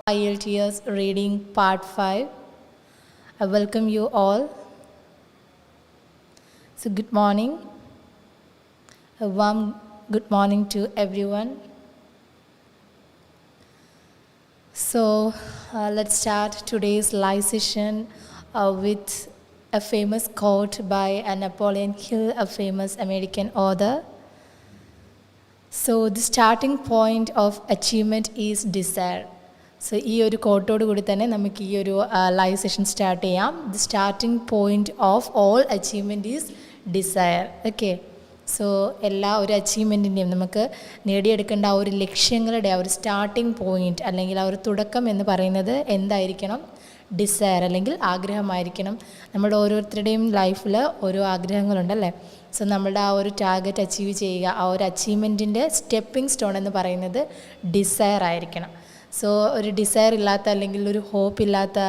IELTS Reading Part 5. I welcome you all. So good morning. A warm good morning to everyone. So let's start today's live session with a famous quote by Napoleon Hill, a famous American author. So the starting point of achievement is desire. So ഈ ഒരു കോട്ടോട് കൂടി തന്നെ നമുക്ക് ഈ ഒരു live session start ചെയ്യാം. The starting point of all achievement is desire. Okay, so എല്ലാ ഒരു അച്ചീവ്മെൻറ്റിൻ്റെയും നമുക്ക് നേടിയെടുക്കേണ്ട ആ ഒരു ലക്ഷ്യങ്ങളുടെ ആ ഒരു സ്റ്റാർട്ടിംഗ് പോയിന്റ് അല്ലെങ്കിൽ ആ ഒരു തുടക്കം എന്ന് പറയുന്നത് എന്തായിരിക്കണം? ഡിസയർ അല്ലെങ്കിൽ ആഗ്രഹമായിരിക്കണം. നമ്മുടെ ഓരോരുത്തരുടെയും ലൈഫിൽ ഓരോ ആഗ്രഹങ്ങളുണ്ടല്ലേ. സോ നമ്മളുടെ ആ ഒരു ടാർഗറ്റ് അച്ചീവ് ചെയ്യുക, ആ ഒരു അച്ചീവ്മെൻറ്റിൻ്റെ സ്റ്റെപ്പിംഗ് സ്റ്റോൺ എന്ന് പറയുന്നത് ഡിസയർ ആയിരിക്കണം. സോ ഒരു ഡിസയർ ഇല്ലാത്ത അല്ലെങ്കിൽ ഒരു ഹോപ്പ് ഇല്ലാത്ത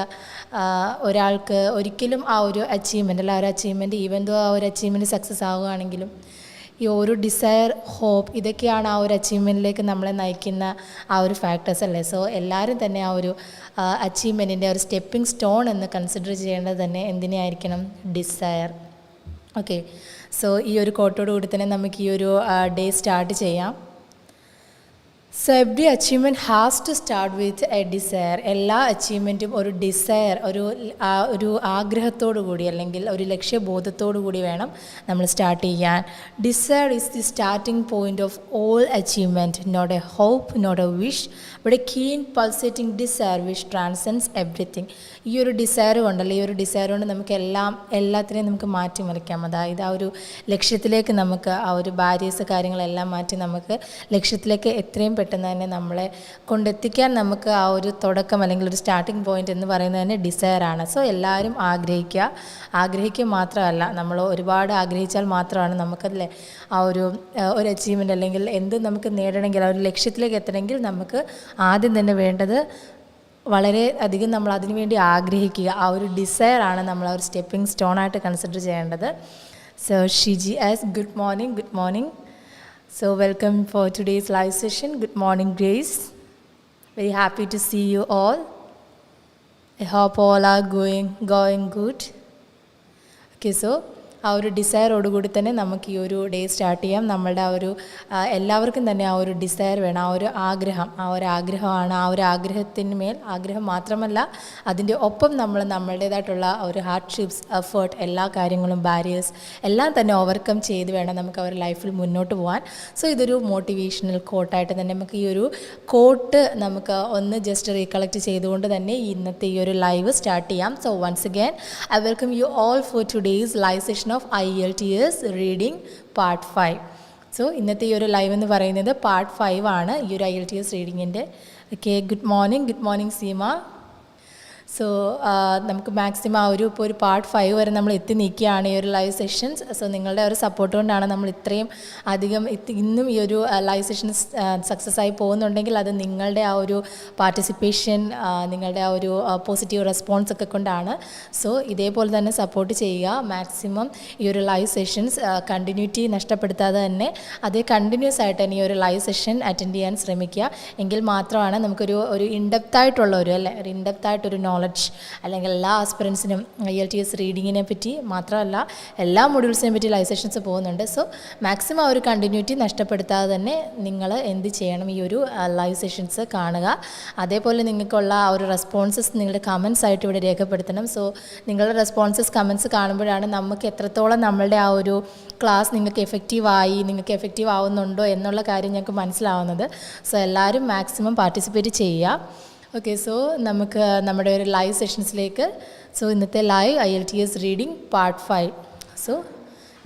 ഒരാൾക്ക് ഒരിക്കലും ആ ഒരു അച്ചീവ്മെൻ്റ് അല്ല, ആ ഒരു അച്ചീവ്മെൻറ്റ് ഈവൻ ദോ ആ ഒരു അച്ചീവ്മെൻറ്റ് സക്സസ് ആവുകയാണെങ്കിലും ഈ ഒരു ഡിസയർ, ഹോപ്പ് ഇതൊക്കെയാണ് ആ ഒരു അച്ചീവ്മെൻറ്റിലേക്ക് നമ്മളെ നയിക്കുന്ന ആ ഒരു ഫാക്ടേഴ്സ് അല്ലേ. സോ എല്ലാവരും തന്നെ ആ ഒരു അച്ചീവ്മെൻറ്റിൻ്റെ ഒരു സ്റ്റെപ്പിംഗ് സ്റ്റോൺ എന്ന് കൺസിഡർ ചെയ്യേണ്ടത് തന്നെ എന്തിനെയായിരിക്കണം? ഡിസയർ. ഓക്കെ, സോ ഈ ഒരു കോട്ടോട് കൂടി തന്നെ നമുക്ക് ഈ ഒരു ഡേ സ്റ്റാർട്ട് ചെയ്യാം. So every achievement has to start with a desire. എല്ലാ അച്ചീവ്മെൻറ്റും ഒരു ഡിസയർ, ഒരു ആഗ്രഹത്തോടു കൂടി അല്ലെങ്കിൽ ഒരു ലക്ഷ്യബോധത്തോടു കൂടി വേണം നമ്മൾ സ്റ്റാർട്ട് ചെയ്യാൻ. Desire is the starting point of all achievement, not a hope, not a wish, but a keen pulsating desire which transcends everything. ഈ ഒരു ഡിസയർ കൊണ്ടല്ല, ഈ ഒരു ഡിസയർ കൊണ്ട് നമുക്ക് എല്ലാത്തിനെയും നമുക്ക് മാറ്റിമറിക്കാം. അതായത് ആ ഒരു ലക്ഷ്യത്തിലേക്ക് നമുക്ക് ആ ഒരു ബാരിയേഴ്സ് കാര്യങ്ങളെല്ലാം മാറ്റി നമുക്ക് ലക്ഷ്യത്തിലേക്ക് എത്രയും പെട്ടെന്ന് തന്നെ നമ്മളെ കൊണ്ടെത്തിക്കാൻ നമുക്ക് ആ ഒരു തുടക്കം അല്ലെങ്കിൽ ഒരു സ്റ്റാർട്ടിംഗ് പോയിന്റ് എന്ന് പറയുന്നത് തന്നെ ഡിസയറാണ്. സോ എല്ലാവരും ആഗ്രഹിക്കുക മാത്രമല്ല, നമ്മൾ ഒരുപാട് ആഗ്രഹിച്ചാൽ മാത്രമാണ് നമുക്കല്ലേ ആ ഒരു അച്ചീവ്മെൻ്റ് അല്ലെങ്കിൽ എന്ത് നമുക്ക് നേടണമെങ്കിൽ ആ ഒരു ലക്ഷ്യത്തിലേക്ക് എത്തണമെങ്കിൽ നമുക്ക് ആദ്യം തന്നെ വേണ്ടത് വളരെ അധികം നമ്മൾ അതിനു വേണ്ടി ആഗ്രഹിക്കുക. ആ ഒരു ഡിസയറാണ് നമ്മൾ ആ ഒരു സ്റ്റെപ്പിംഗ് സ്റ്റോണായിട്ട് കൺസിഡർ ചെയ്യേണ്ടത്. So Shiji as good morning. So welcome for today's live session. Good morning, Grace. Very happy to see you all. I hope all are going good. Okay, so ആ ഒരു ഡിസയറോടുകൂടി തന്നെ നമുക്ക് ഈ ഒരു ഡേ സ്റ്റാർട്ട് ചെയ്യാം. നമ്മളുടെ ആ ഒരു എല്ലാവർക്കും തന്നെ ആ ഒരു ഡിസയർ വേണം, ആ ഒരു ആഗ്രഹമാണ്. ആ ഒരു ആഗ്രഹത്തിന് ആഗ്രഹം മാത്രമല്ല, അതിൻ്റെ ഒപ്പം നമ്മൾ നമ്മളുടേതായിട്ടുള്ള ഒരു ഹാർഡ്ഷിപ്സ്, എഫേർട്ട്, എല്ലാ കാര്യങ്ങളും ബാരിയേഴ്സ് എല്ലാം തന്നെ ഓവർകം ചെയ്ത് വേണം നമുക്ക് ആ ഒരു ലൈഫിൽ മുന്നോട്ട് പോകാൻ. സോ ഇതൊരു മോട്ടിവേഷണൽ കോട്ടായിട്ട് തന്നെ നമുക്ക് ഈ ഒരു കോട്ട് നമുക്ക് ഒന്ന് ജസ്റ്റ് റീകളക്ട് ചെയ്തുകൊണ്ട് തന്നെ ഇന്നത്തെ ഈ ഒരു ലൈവ് സ്റ്റാർട്ട് ചെയ്യാം. So once again I welcome you all for today's live session of IELTS Reading Part 5. So ഇന്നത്തെ ഈ ഒരു ലൈവ് എന്ന് പറയുന്നത് പാർട്ട് 5 ആണ് ഈ ഒരു IELTS റീഡിങ്ങിൻ്റെ. Okay, good morning Seema. So നമുക്ക് മാക്സിമം ഇപ്പോൾ ഒരു പാർട്ട് 5 വരെ നമ്മൾ എത്തി നിൽക്കുകയാണ് ഈ ഒരു ലൈവ് സെഷൻസ്. സോ നിങ്ങളുടെ ഒരു സപ്പോർട്ട് കൊണ്ടാണ് നമ്മൾ ഇത്രയും അധികം ഇന്നും ഈ ഒരു ലൈവ് സെഷൻസ് സക്സസ് ആയി പോകുന്നുണ്ടെങ്കിൽ അത് നിങ്ങളുടെ ആ ഒരു പാർട്ടിസിപ്പേഷൻ, നിങ്ങളുടെ ആ ഒരു പോസിറ്റീവ് റെസ്പോൺസ് ഒക്കെ കൊണ്ടാണ്. സോ ഇതേപോലെ തന്നെ സപ്പോർട്ട് ചെയ്യുക. മാക്സിമം ഈ ഒരു ലൈവ് സെഷൻസ് കണ്ടിന്യൂറ്റി നഷ്ടപ്പെടുത്താതെ തന്നെ അതേ കണ്ടിന്യൂസ് ആയിട്ട് തന്നെ ഈ ഒരു ലൈവ് സെഷൻ അറ്റൻഡ് ചെയ്യാൻ ശ്രമിക്കുക. എങ്കിൽ മാത്രമാണ് നമുക്കൊരു ഇൻഡെപ്തായിട്ടുള്ള ഒരു ഇൻഡെപ്തായിട്ടൊരു നോളജ് അല്ലെങ്കിൽ എല്ലാ ആസ്പിറൻസിനും IELTS റീഡിങ്ങിനെ പറ്റി മാത്രമല്ല എല്ലാ മൊഡ്യൂൾസിനെ പറ്റി ലൈവ് സെഷൻസ് പോകുന്നുണ്ട്. സോ മാക്സിമം ആ ഒരു കണ്ടിന്യൂറ്റി നഷ്ടപ്പെടുത്താതെ തന്നെ നിങ്ങൾ എന്ത് ചെയ്യണം? ഈ ഒരു ലൈവ് സെഷൻസ് കാണുക. അതേപോലെ നിങ്ങൾക്കുള്ള ആ ഒരു റെസ്പോൺസസ് നിങ്ങളുടെ കമൻസ് ആയിട്ട് ഇവിടെ രേഖപ്പെടുത്തണം. സോ നിങ്ങളുടെ റെസ്പോൺസസ്, കമൻസ് കാണുമ്പോഴാണ് നമുക്ക് എത്രത്തോളം നമ്മളുടെ ആ ഒരു ക്ലാസ് നിങ്ങൾക്ക് എഫക്റ്റീവ് ആവുന്നുണ്ടോ എന്നുള്ള കാര്യം ഞങ്ങൾക്ക് മനസ്സിലാവുന്നത്. സോ എല്ലാവരും മാക്സിമം പാർട്ടിസിപ്പേറ്റ് ചെയ്യുക. ഓക്കെ, സോ നമുക്ക് നമ്മുടെ ഒരു ലൈവ് സെഷൻസിലേക്ക്. സോ ഇന്നത്തെ live IELTS reading part 5. So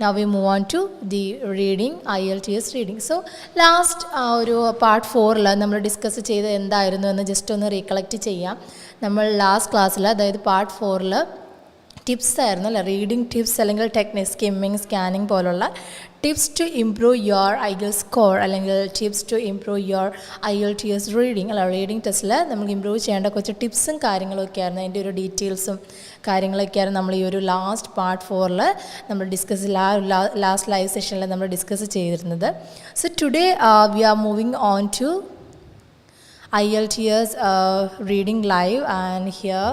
now we move on to the reading, IELTS reading. So last ആ ഒരു പാർട്ട് 4 നമ്മൾ ഡിസ്കസ് ചെയ്ത് എന്തായിരുന്നു എന്ന് ജസ്റ്റ് ഒന്ന് റീകളക്ട് ചെയ്യാം. നമ്മൾ ലാസ്റ്റ് ക്ലാസ്സിൽ, അതായത് പാർട്ട് 4 ടിപ്സ് ആയിരുന്നു അല്ലേ, റീഡിംഗ് ടിപ്സ് അല്ലെങ്കിൽ ടെക്നിക്സ്, സ്കിമ്മിങ്, സ്കാനിങ് പോലുള്ള tips to improve your IELTS score അല്ലെങ്കിൽ tips to improve your IELTS reading അല്ല, റീഡിംഗ് ടെസ്റ്റിൽ നമുക്ക് ഇമ്പ്രൂവ് ചെയ്യേണ്ട കുറച്ച് ടിപ്സും കാര്യങ്ങളൊക്കെ ആയിരുന്നു. അതിൻ്റെ ഒരു ഡീറ്റെയിൽസും കാര്യങ്ങളൊക്കെയാണ് നമ്മൾ ഈ ഒരു ലാസ്റ്റ് പാർട്ട് 4 നമ്മൾ ലാസ്റ്റ് ലൈവ് സെഷനിൽ നമ്മൾ ഡിസ്കസ് ചെയ്തിരുന്നത്. So today we are moving on to IELTS reading live, and here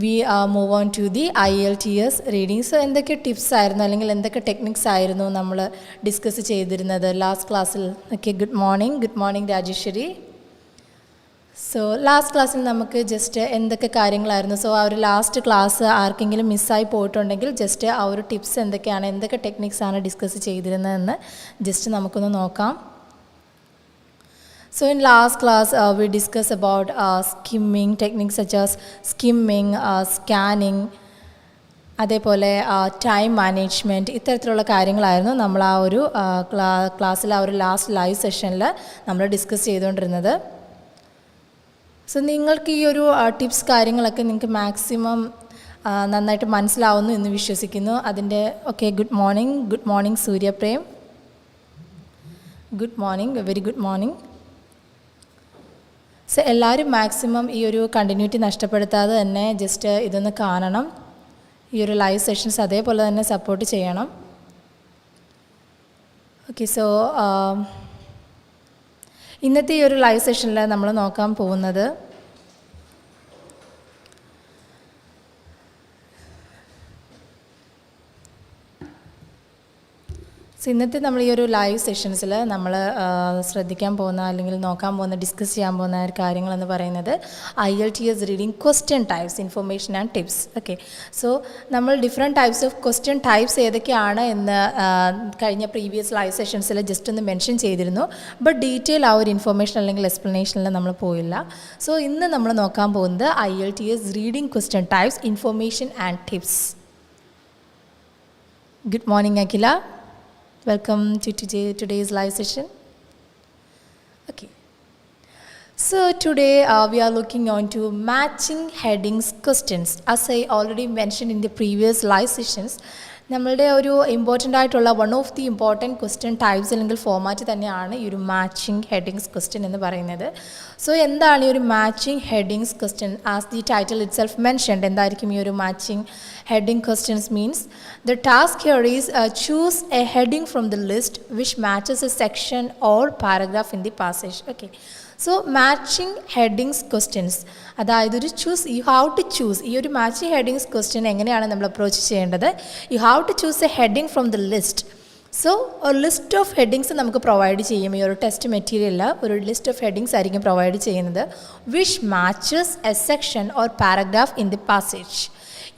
we move on to the IELTS reading. So എന്തൊക്കെ ടിപ്സ് ആയിരുന്നു അല്ലെങ്കിൽ എന്തൊക്കെ ടെക്നിക്സ് ആയിരുന്നു നമ്മൾ ഡിസ്കസ് ചെയ്തിരുന്നത് ലാസ്റ്റ് ക്ലാസ്സിൽ? Okay, good morning Rajeshwari. So last ക്ലാസ്സിൽ നമുക്ക് ജസ്റ്റ് എന്തൊക്കെ കാര്യങ്ങളായിരുന്നു, സോ ആ ഒരു ലാസ്റ്റ് ക്ലാസ് ആർക്കെങ്കിലും മിസ്സായി പോയിട്ടുണ്ടെങ്കിൽ ജസ്റ്റ് ആ ഒരു ടിപ്സ് എന്തൊക്കെയാണ്, എന്തൊക്കെ ടെക്നിക്സാണ് ഡിസ്കസ് ചെയ്തിരുന്നതെന്ന് ജസ്റ്റ് നമുക്കൊന്ന് നോക്കാം. So in last class we discussed about skimming techniques such as skimming, scanning, അതേപോലെ ടൈം മാനേജ്മെൻറ്റ്, ഇത്തരത്തിലുള്ള കാര്യങ്ങളായിരുന്നു നമ്മൾ ആ ഒരു ക്ലാസ്സിൽ ആ ഒരു ലാസ്റ്റ് ലൈവ് സെഷനിൽ നമ്മൾ ഡിസ്കസ് ചെയ്തുകൊണ്ടിരുന്നത്. സോ നിങ്ങൾക്ക് ഈ ഒരു ടിപ്സ് കാര്യങ്ങളൊക്കെ നിങ്ങൾക്ക് മാക്സിമം നന്നായിട്ട് മനസ്സിലാവുന്നു എന്ന് വിശ്വസിക്കുന്നു. അതിൻ്റെ okay, good morning Suryaprem, good morning, very good morning. So എല്ലാവരും മാക്സിമം ഈ ഒരു കണ്ടിന്യൂറ്റി നഷ്ടപ്പെടുത്താതെ തന്നെ ജസ്റ്റ് ഇതൊന്ന് കാണണം, ഈ ഒരു ലൈവ് സെഷൻസ് അതേപോലെ തന്നെ സപ്പോർട്ട് ചെയ്യണം. ഓക്കെ, സോ ഇന്നത്തെ ഈ ഒരു ലൈവ് സെഷനിൽ നമ്മൾ നോക്കാൻ പോകുന്നത് ഇന്നത്തെ നമ്മൾ ഈ ഒരു ലൈവ് സെഷൻസിൽ നമ്മൾ ശ്രദ്ധിക്കാൻ പോകുന്ന അല്ലെങ്കിൽ നോക്കാൻ പോകുന്ന ഡിസ്കസ് ചെയ്യാൻ പോകുന്ന കാര്യങ്ങളെന്ന് പറയുന്നത് IELTS reading question types, information and tips. Okay, so നമ്മൾ different types of question types ഏതൊക്കെയാണ് എന്ന് കഴിഞ്ഞ പ്രീവിയസ് ലൈവ് സെഷൻസിൽ ജസ്റ്റ് ഒന്ന് മെൻഷൻ ചെയ്തിരുന്നു. ബട്ട് ഡീറ്റെയിൽ ആ ഒരു ഇൻഫർമേഷൻ അല്ലെങ്കിൽ എക്സ്പ്ലനേഷനിൽ നമ്മൾ പോയില്ല. സോ ഇന്ന് നമ്മൾ നോക്കാൻ പോകുന്നത് IELTS reading question types, information and tips. Good morning Akhila. Welcome to today's live session. Okay. So today we are looking on to matching headings questions. As I already mentioned in the previous live sessions, നമ്മളുടെ ഒരു important ആയിട്ടുള്ള one of the important question types അല്ലെങ്കിൽ format തന്നെയാണ് ഈ ഒരു matching headings question എന്ന് പറയുന്നത്. So എന്താണ് ഈ ഒരു matching headings question? As the title it self mentioned, എന്തായിരിക്കും ഈ ഒരു matching heading questions means the task here is choose a heading from the list which matches a section or paragraph in the passage. Okay, so matching headings questions, അതായത് ഒരു U have to choose ഈ ഒരു matching headings question എങ്ങനെയാണ് നമ്മൾ approach ചെയ്യേണ്ടത്? You have to choose a heading from the list. So ഒരു list of headings നമുക്ക് provide ചെയ്യും. ഈ ഒരു ടെസ്റ്റ് മെറ്റീരിയലിൽ ഒരു ലിസ്റ്റ് ഓഫ് ഹെഡിങ്സ് ആയിരിക്കും പ്രൊവൈഡ് ചെയ്യുന്നത്. Which matches a section or paragraph in the passage.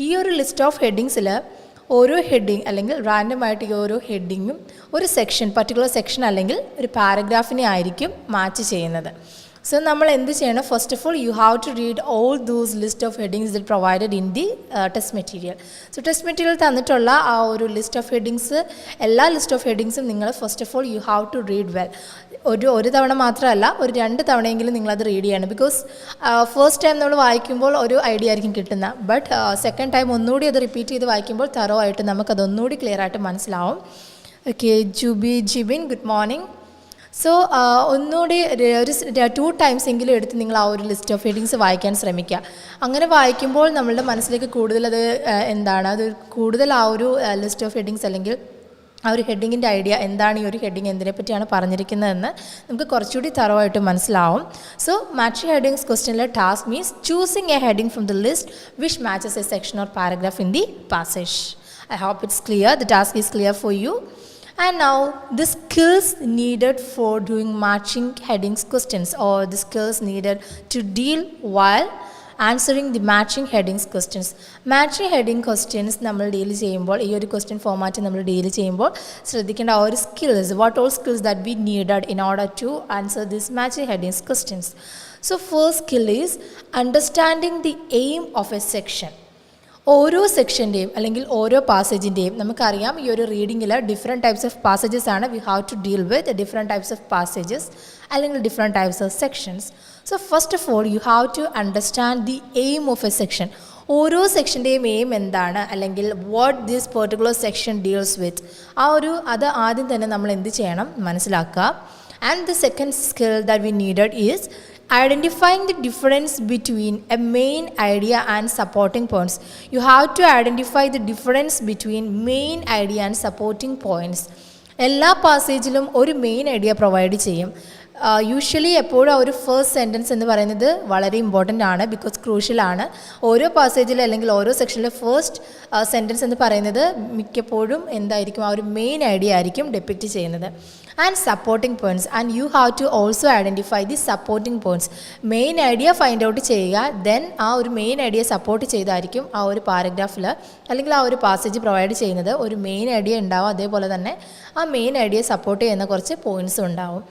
ഈ ഒരു ലിസ്റ്റ് ഓഫ് ഹെഡിങ്സിൽ ഓരോ ഹെഡിങ് അല്ലെങ്കിൽ റാൻഡമായിട്ട് ഈ ഓരോ ഹെഡിങ്ങും ഒരു സെക്ഷൻ, പർട്ടിക്കുലർ സെക്ഷൻ അല്ലെങ്കിൽ ഒരു പാരഗ്രാഫിനെ ആയിരിക്കും മാച്ച് ചെയ്യുന്നത്. സോ നമ്മൾ എന്ത് ചെയ്യണം? First of all you have to read all those list of headings that provided in the test material. So test material തന്നിട്ടുള്ള ആ ഒരു ലിസ്റ്റ് ഓഫ് ഹെഡിങ്സ്, എല്ലാ ലിസ്റ്റ് ഓഫ് ഹെഡിങ്സും നിങ്ങൾ first of all you have to read well. ഒരു തവണ മാത്രമല്ല, ഒരു 2 തവണയെങ്കിലും നിങ്ങളത് റീഡ് ചെയ്യണം. ബിക്കോസ് ഫസ്റ്റ് ടൈം നമ്മൾ വായിക്കുമ്പോൾ ഒരു ഐഡിയ ആയിരിക്കും കിട്ടുന്നത്. ബട്ട് സെക്കൻഡ് ടൈം ഒന്നുകൂടി അത് റിപ്പീറ്റ് ചെയ്ത് വായിക്കുമ്പോൾ തറോ ആയിട്ട് നമുക്കതൊന്നുകൂടി ക്ലിയർ ആയിട്ട് മനസ്സിലാവും. Okay, Jibin good morning. So ഒന്നുകൂടി ഒരു 2 ടൈംസ് എങ്കിലും എടുത്ത് നിങ്ങൾ ആ ഒരു ലിസ്റ്റ് ഓഫ് ഹെഡിങ്സ് വായിക്കാൻ ശ്രമിക്കുക. അങ്ങനെ വായിക്കുമ്പോൾ നമ്മളുടെ മനസ്സിലേക്ക് കൂടുതൽ അത് അത് കൂടുതൽ ആ ഒരു ലിസ്റ്റ് ഓഫ് ഹെഡിങ്സ് അല്ലെങ്കിൽ ആ ഒരു ഹെഡിങ്ങിൻ്റെ ഐഡിയ എന്താണ്, ഈ ഒരു ഹെഡിങ് എന്തിനെ പറ്റിയാണ് പറഞ്ഞിരിക്കുന്നതെന്ന് നമുക്ക് കുറച്ചുകൂടി തറവായിട്ട് മനസ്സിലാവും. സോ മാച്ചിങ് ഹെഡിങ്സ് ക്വസ്റ്റ്യനിലെ task means choosing a heading from the list which matches a section or paragraph in the passage. I hope it's clear. The task is clear for you. And now the skills needed for doing matching headings questions, or the skills needed to deal while answering the matching headings questions. Matching heading questions നമ്മൾ deal ചെയ്യുമ്പോൾ, ഈ ഒരു question format നമ്മൾ deal ചെയ്യുമ്പോൾ ശ്രദ്ധിക്കേണ്ട ആ ഒരു skills, what all skills that we needed in order to answer this matching headings questions. So first skill is understanding the aim of a section. ഓരോ സെക്ഷൻ്റെയും അല്ലെങ്കിൽ ഓരോ പാസേജിൻ്റെയും നമുക്കറിയാം, ഈ ഒരു റീഡിങ്ങിൽ ഡിഫറെൻറ്റ് ടൈപ്സ് ഓഫ് പാസേജസ് ആണ്. We have to deal with different types of passages അല്ലെങ്കിൽ different types of sections. So first of all you have to understand the aim of a section. ഓരോ സെക്ഷൻ്റെയും എയിം എന്താണ്, അല്ലെങ്കിൽ what this particular section deals with, അത് ആദ്യം തന്നെ നമ്മൾ എന്ത് ചെയ്യണം? മനസ്സിലാക്കുക. And the second skill that we needed is identifying the difference between a main idea and supporting points. You have to identify the difference between main idea and supporting points. എല്ലാ പാസേജിലും ഒരു main idea provide ചെയ്യും. Usually എപ്പോഴും ആ ഒരു first sentence എന്ന് പറയുന്നത് വളരെ important ആണ്, ബിക്കോസ് ക്രൂഷ്യലാണ്. ഓരോ പാസേജിൽ അല്ലെങ്കിൽ ഓരോ സെക്ഷനിലെ ഫസ്റ്റ് സെൻറ്റൻസ് എന്ന് പറയുന്നത് മിക്കപ്പോഴും എന്തായിരിക്കും, ആ ഒരു മെയിൻ ഐഡിയ ആയിരിക്കും ഡെപ്പിക്റ്റ് ചെയ്യുന്നത്. And supporting points, and you have to also identify the supporting points. Main idea find out ചെയ്യുക, ദെൻ ആ ഒരു മെയിൻ ഐഡിയ സപ്പോർട്ട് ചെയ്തായിരിക്കും ആ ഒരു പാരഗ്രാഫിൽ അല്ലെങ്കിൽ ആ ഒരു പാസേജ് പ്രൊവൈഡ് ചെയ്യുന്നത്. ഒരു മെയിൻ ഐഡിയ ഉണ്ടാവും, അതേപോലെ തന്നെ ആ മെയിൻ ഐഡിയ സപ്പോർട്ട് ചെയ്യുന്ന കുറച്ച് പോയിൻറ്റ്സും ഉണ്ടാവും.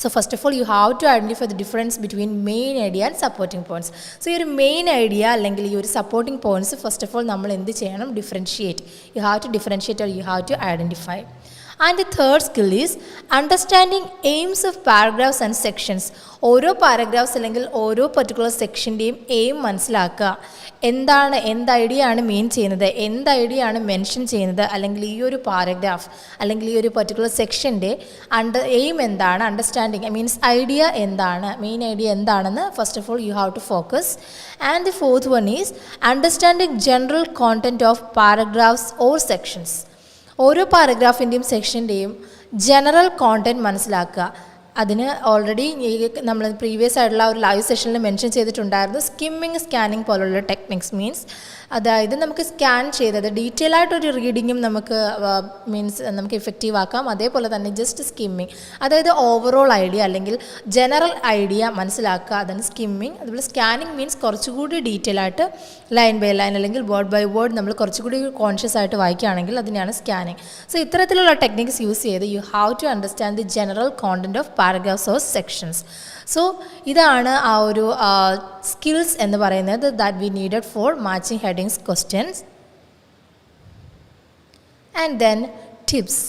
So first of all, you have to identify the difference between main idea and supporting points. So your main idea അല്ലെങ്കിൽ ഈ ഒരു supporting points first of all നമ്മൾ എന്ത് ചെയ്യണം, differentiate. You have to differentiate or you have to identify. And the third skill is understanding aims of paragraphs and sections. ഓരോ paragraphs അല്ലെങ്കിൽ ഓരോ particular സെക്ഷൻ്റെയും aim മനസ്സിലാക്കുക. എന്ത് ഐഡിയ ആണ് മീൻ ചെയ്യുന്നത്, എന്ത് ഐഡിയ ആണ് മെൻഷൻ ചെയ്യുന്നത്, അല്ലെങ്കിൽ ഈ ഒരു പാരഗ്രാഫ് അല്ലെങ്കിൽ ഈ ഒരു പർട്ടിക്കുലർ സെക്ഷൻ്റെ എയിം എന്താണ്, അണ്ടർസ്റ്റാൻഡിങ് മീൻസ് ഐഡിയ എന്താണ്, മെയിൻ ഐഡിയ എന്താണെന്ന് first of all you have to focus. And the fourth one is understanding general content of paragraphs or sections. ഓരോ പാരഗ്രാഫിൻ്റെയും സെക്ഷൻ്റെയും ജനറൽ കോണ്ടൻറ്റ് മനസ്സിലാക്കുക. അതിന് ഓൾറെഡി നമ്മൾ പ്രീവിയസ് ആയിട്ടുള്ള ഒരു ലൈവ് സെഷനിൽ മെൻഷൻ ചെയ്തിട്ടുണ്ടായിരുന്നു. സ്കിമ്മിങ്, സ്കാനിങ് പോലുള്ള ടെക്നിക്സ് മീൻസ് അതായത് നമുക്ക് സ്കാൻ ചെയ്തത് ഡീറ്റെയിൽ ആയിട്ടൊരു റീഡിങ്ങും നമുക്ക് നമുക്ക് ഇഫക്റ്റീവ് ആക്കാം. അതേപോലെ തന്നെ ജസ്റ്റ് സ്കിമ്മിങ്, അതായത് ഓവറോൾ ഐഡിയ അല്ലെങ്കിൽ ജനറൽ ഐഡിയ മനസ്സിലാക്കുക, അതാണ് സ്കിമ്മിങ്. അതുപോലെ സ്കാനിങ് മീൻസ് കുറച്ചുകൂടി ഡീറ്റെയിൽ ആയിട്ട് ലൈൻ ബൈ ലൈൻ അല്ലെങ്കിൽ വേർഡ് ബൈ വേർഡ് നമ്മൾ കുറച്ചുകൂടി കോൺഷ്യസ് ആയിട്ട് വായിക്കുകയാണെങ്കിൽ അതിനെയാണ് സ്കാനിങ്. സോ ഇത്തരത്തിലുള്ള ടെക്നിക്സ് യൂസ് ചെയ്ത് you have to understand the general content of paragraphs or sections. So ഇതാണ് ആ ഒരു സ്കിൽസ് എന്ന് പറയുന്നത് that we needed for matching headings questions. And then tips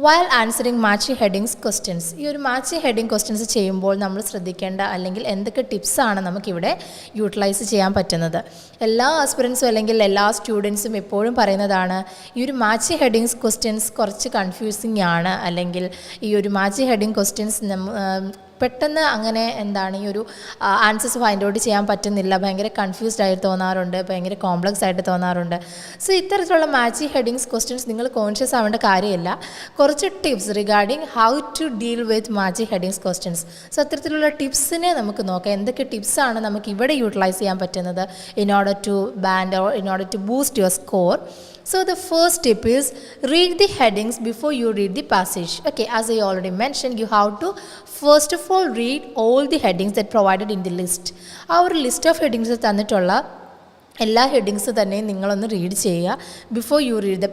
while answering matching headings questions. ഈ ഒരു matching heading questions ചെയ്യുമ്പോൾ നമ്മൾ ശ്രദ്ധിക്കേണ്ട അല്ലെങ്കിൽ എന്തൊക്കെ ടിപ്സാണ് നമുക്കിവിടെ യൂട്ടിലൈസ് ചെയ്യാൻ പറ്റുന്നത്. എല്ലാ ആസ്പിറൻസും അല്ലെങ്കിൽ എല്ലാ സ്റ്റുഡൻസും എപ്പോഴും പറയുന്നതാണ് ഈ ഒരു മാച്ചിങ് ഹെഡിങ്സ് ക്വസ്റ്റ്യൻസ് കുറച്ച് കൺഫ്യൂസിങ് ആണ്, അല്ലെങ്കിൽ ഈ ഒരു മാച്ചിങ് ഹെഡിങ് ക്വസ്റ്റ്യൻസ് പെട്ടെന്ന് അങ്ങനെ ഈ ഒരു ആൻസേഴ്സ് ഫൈൻഡ് ഔട്ട് ചെയ്യാൻ പറ്റുന്നില്ല, ഭയങ്കര കൺഫ്യൂസ്ഡ് ആയിട്ട് തോന്നാറുണ്ട്, ഭയങ്കര കോംപ്ലക്സ് ആയിട്ട് തോന്നാറുണ്ട്. സോ ഇത്തരത്തിലുള്ള മാച്ചിങ് ഹെഡിങ്സ് ക്വസ്റ്റ്യൻസ് നിങ്ങൾ കോൺഷ്യസ് ആവേണ്ട കാര്യമില്ല. കുറച്ച് tips regarding how to deal with matching headings questions. So അത്തരത്തിലുള്ള ടിപ്സിനെ നമുക്ക് നോക്കാം. എന്തൊക്കെ ടിപ്സാണ് നമുക്ക് ഇവിടെ യൂട്ടിലൈസ് ചെയ്യാൻ പറ്റുന്നത് in order to band or in order to boost your score. So the first tip is read the headings before you read the passage. Okay, as I already mentioned, you have to first of all read all the headings that provided in the list. Our list of headings തന്നിട്ടുള്ള എല്ലാ headings തന്നെ നിങ്ങളൊന്ന് read ചെയ്യുക before you read the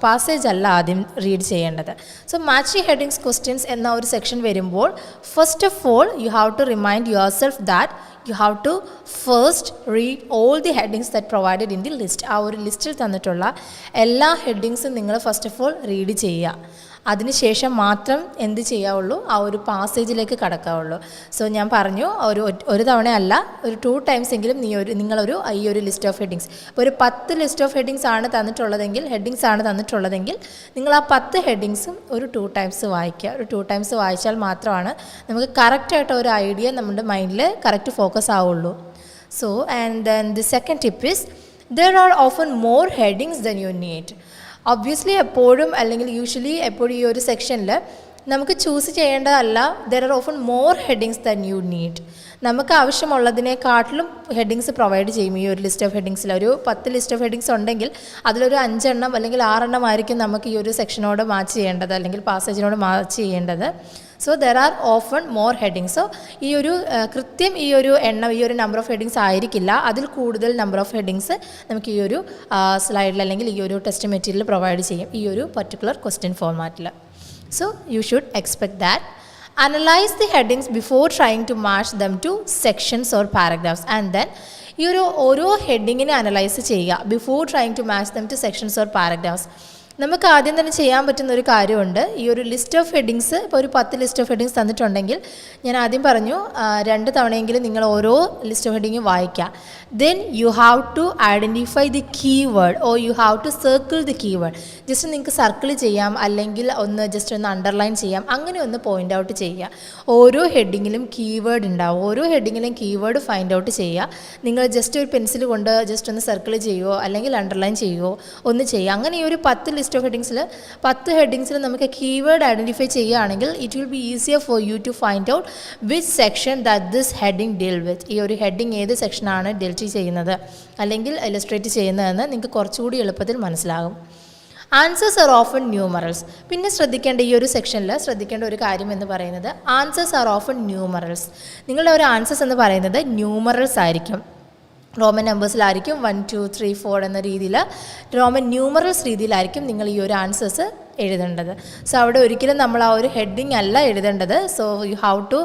passage അല്ല ആദ്യം read ചെയ്യേണ്ടത്. So matching headings questions എന്ന ഒരു സെക്ഷൻ വരുമ്പോൾ first of all you have to remind yourself that you have to first read all the headings that provided in the list. ആ ഒരു ലിസ്റ്റിൽ തന്നിട്ടുള്ള എല്ലാ ഹെഡിങ്സും നിങ്ങൾ ഫസ്റ്റ് ഓഫ് ഓൾ റീഡ് ചെയ്യുക. അതിനുശേഷം മാത്രം എന്ത് ചെയ്യാവുള്ളൂ, ആ ഒരു പാസേജിലേക്ക് കടക്കാവുള്ളൂ. സോ ഞാൻ പറഞ്ഞു ഒരു തവണയല്ല, ഒരു 2 times എങ്കിലും നിങ്ങളൊരു ഈ ഒരു ലിസ്റ്റ് ഓഫ് ഹെഡിങ്സ്, ഇപ്പോൾ ഒരു 10 ലിസ്റ്റ് ഓഫ് ഹെഡിങ്സ് ആണ് തന്നിട്ടുള്ളതെങ്കിൽ നിങ്ങൾ ആ 10 ഹെഡിങ്സും ഒരു 2 times വായിക്കുക. ഒരു 2 times വായിച്ചാൽ മാത്രമാണ് നമുക്ക് കറക്റ്റായിട്ട് ഒരു ഐഡിയ നമ്മുടെ മൈൻഡിൽ കറക്റ്റ് ഫോക്കസ് ആവുള്ളൂ. So and then the second tip is there are often more headings than you need. Obviously എപ്പോഴും അല്ലെങ്കിൽ യൂഷ്വലി എപ്പോഴും ഈ ഒരു സെക്ഷനിൽ നമുക്ക് choose ചെയ്യേണ്ടതല്ല, there are often more headings than you need. നമുക്ക് ആവശ്യമുള്ളതിനെക്കാട്ടിലും ഹെഡിങ്സ് പ്രൊവൈഡ് ചെയ്യും. ഈ ഒരു ലിസ്റ്റ് ഓഫ് ഹെഡിങ്സിൽ ഒരു 10 ലിസ്റ്റ് ഓഫ് ഹെഡിങ്സ് ഉണ്ടെങ്കിൽ അതിലൊരു 5 എണ്ണം അല്ലെങ്കിൽ 6 എണ്ണം ആയിരിക്കും നമുക്ക് ഈ ഒരു സെക്ഷനോട് മാച്ച് ചെയ്യേണ്ടത് അല്ലെങ്കിൽ പാസേജിനോട് മാച്ച് ചെയ്യേണ്ടത്. So there are often more headings. So ഈ ഒരു കൃത്യം ഈ ഒരു നമ്പർ ഓഫ് ഹെഡിങ്സ് ആയിരിക്കില്ല, അതിൽ കൂടുതൽ നമ്പർ ഓഫ് ഹെഡിങ്സ് നമുക്ക് ഈ ഒരു സ്ലൈഡിൽ അല്ലെങ്കിൽ ഈ ഒരു ടെസ്റ്റ് മെറ്റീരിയൽ പ്രൊവൈഡ് ചെയ്യും ഈ ഒരു പർട്ടിക്കുലർ ക്വസ്റ്റ്യൻ ഫോർമാറ്റിൽ. So you should expect that. Analyze the headings before trying to match them to sections or paragraphs, and then ഈ ഒരു ഓരോ ഹെഡിങ്ങിനെ അനലൈസ് ചെയ്യുക before trying to match them to sections or paragraphs. നമുക്ക് ആദ്യം തന്നെ ചെയ്യാൻ പറ്റുന്ന ഒരു കാര്യമുണ്ട്. ഈ ഒരു ലിസ്റ്റ് ഓഫ് ഹെഡിങ്സ് ഇപ്പോൾ ഒരു 10 ലിസ്റ്റ് ഓഫ് ഹെഡിങ്സ് തന്നിട്ടുണ്ടെങ്കിൽ ഞാൻ ആദ്യം പറഞ്ഞു 2 തവണയെങ്കിലും നിങ്ങൾ ഓരോ ലിസ്റ്റ് ഓഫ് ഹെഡിങ്ങും വായിക്കുക. Then you have to identify the keyword or you have to circle the keyword. Just നിങ്ങൾക്ക് സർക്കിൾ ചെയ്യാം, അല്ലെങ്കിൽ ജസ്റ്റ് ഒന്ന് അണ്ടർലൈൻ ചെയ്യാം, അങ്ങനെ ഒന്ന് പോയിൻ്റ് ഔട്ട് ചെയ്യുക. ഓരോ ഹെഡിങ്ങിലും കീവേഡ് ഉണ്ടാവും, ഓരോ ഹെഡിങ്ങിലും കീവേഡ് ഫൈൻഡ് ഔട്ട് ചെയ്യുക. നിങ്ങൾ ജസ്റ്റ് ഒരു പെൻസിൽ കൊണ്ട് ജസ്റ്റ് ഒന്ന് സർക്കിൾ ചെയ്യുമോ അല്ലെങ്കിൽ അണ്ടർലൈൻ ചെയ്യുമോ ഒന്ന് ചെയ്യുക. അങ്ങനെ ഈ ഒരു 10 ലിസ്റ്റ് ഓഫ് ഹെഡിങ്സിൽ 10 ഹെഡിങ്സിൽ നമുക്ക് കീവേഡ് ഐഡൻറ്റിഫൈ ചെയ്യുകയാണെങ്കിൽ it will be easier for you to find out which section that this heading deal with. ഈ ഒരു ഹെഡിങ് ഏത് സെക്ഷനാണ് ഡീൽ ചെയ്യുന്നത് അല്ലെങ്കിൽ ഇലസ്ട്രേറ്റ് ചെയ്യുന്നതെന്ന് നിങ്ങൾക്ക് കുറച്ചുകൂടി എളുപ്പത്തിൽ മനസ്സിലാകും. Answers are often numerals. പിന്നെ ശ്രദ്ധിക്കേണ്ട ഈ ഒരു സെക്ഷനിൽ ശ്രദ്ധിക്കേണ്ട ഒരു കാര്യം എന്ന് പറയുന്നത് ആൻസേഴ്സ് ആർ ഓഫൺ ന്യൂമറൽസ്. നിങ്ങളുടെ ഒരു ആൻസേഴ്സ് എന്ന് പറയുന്നത് ന്യൂമറൽസ് ആയിരിക്കും. റോമൻ നമ്പേഴ്സിലായിരിക്കും 1 2 3 4 എന്ന രീതിയിൽ റോമൻ ന്യൂമറൽസ് രീതിയിലായിരിക്കും നിങ്ങൾ ഈ ഒരു ആൻസേഴ്സ് എഴുതേണ്ടത്. സോ അവിടെ ഒരിക്കലും നമ്മൾ ആ ഒരു ഹെഡിങ് അല്ല എഴുതേണ്ടത്. So you have to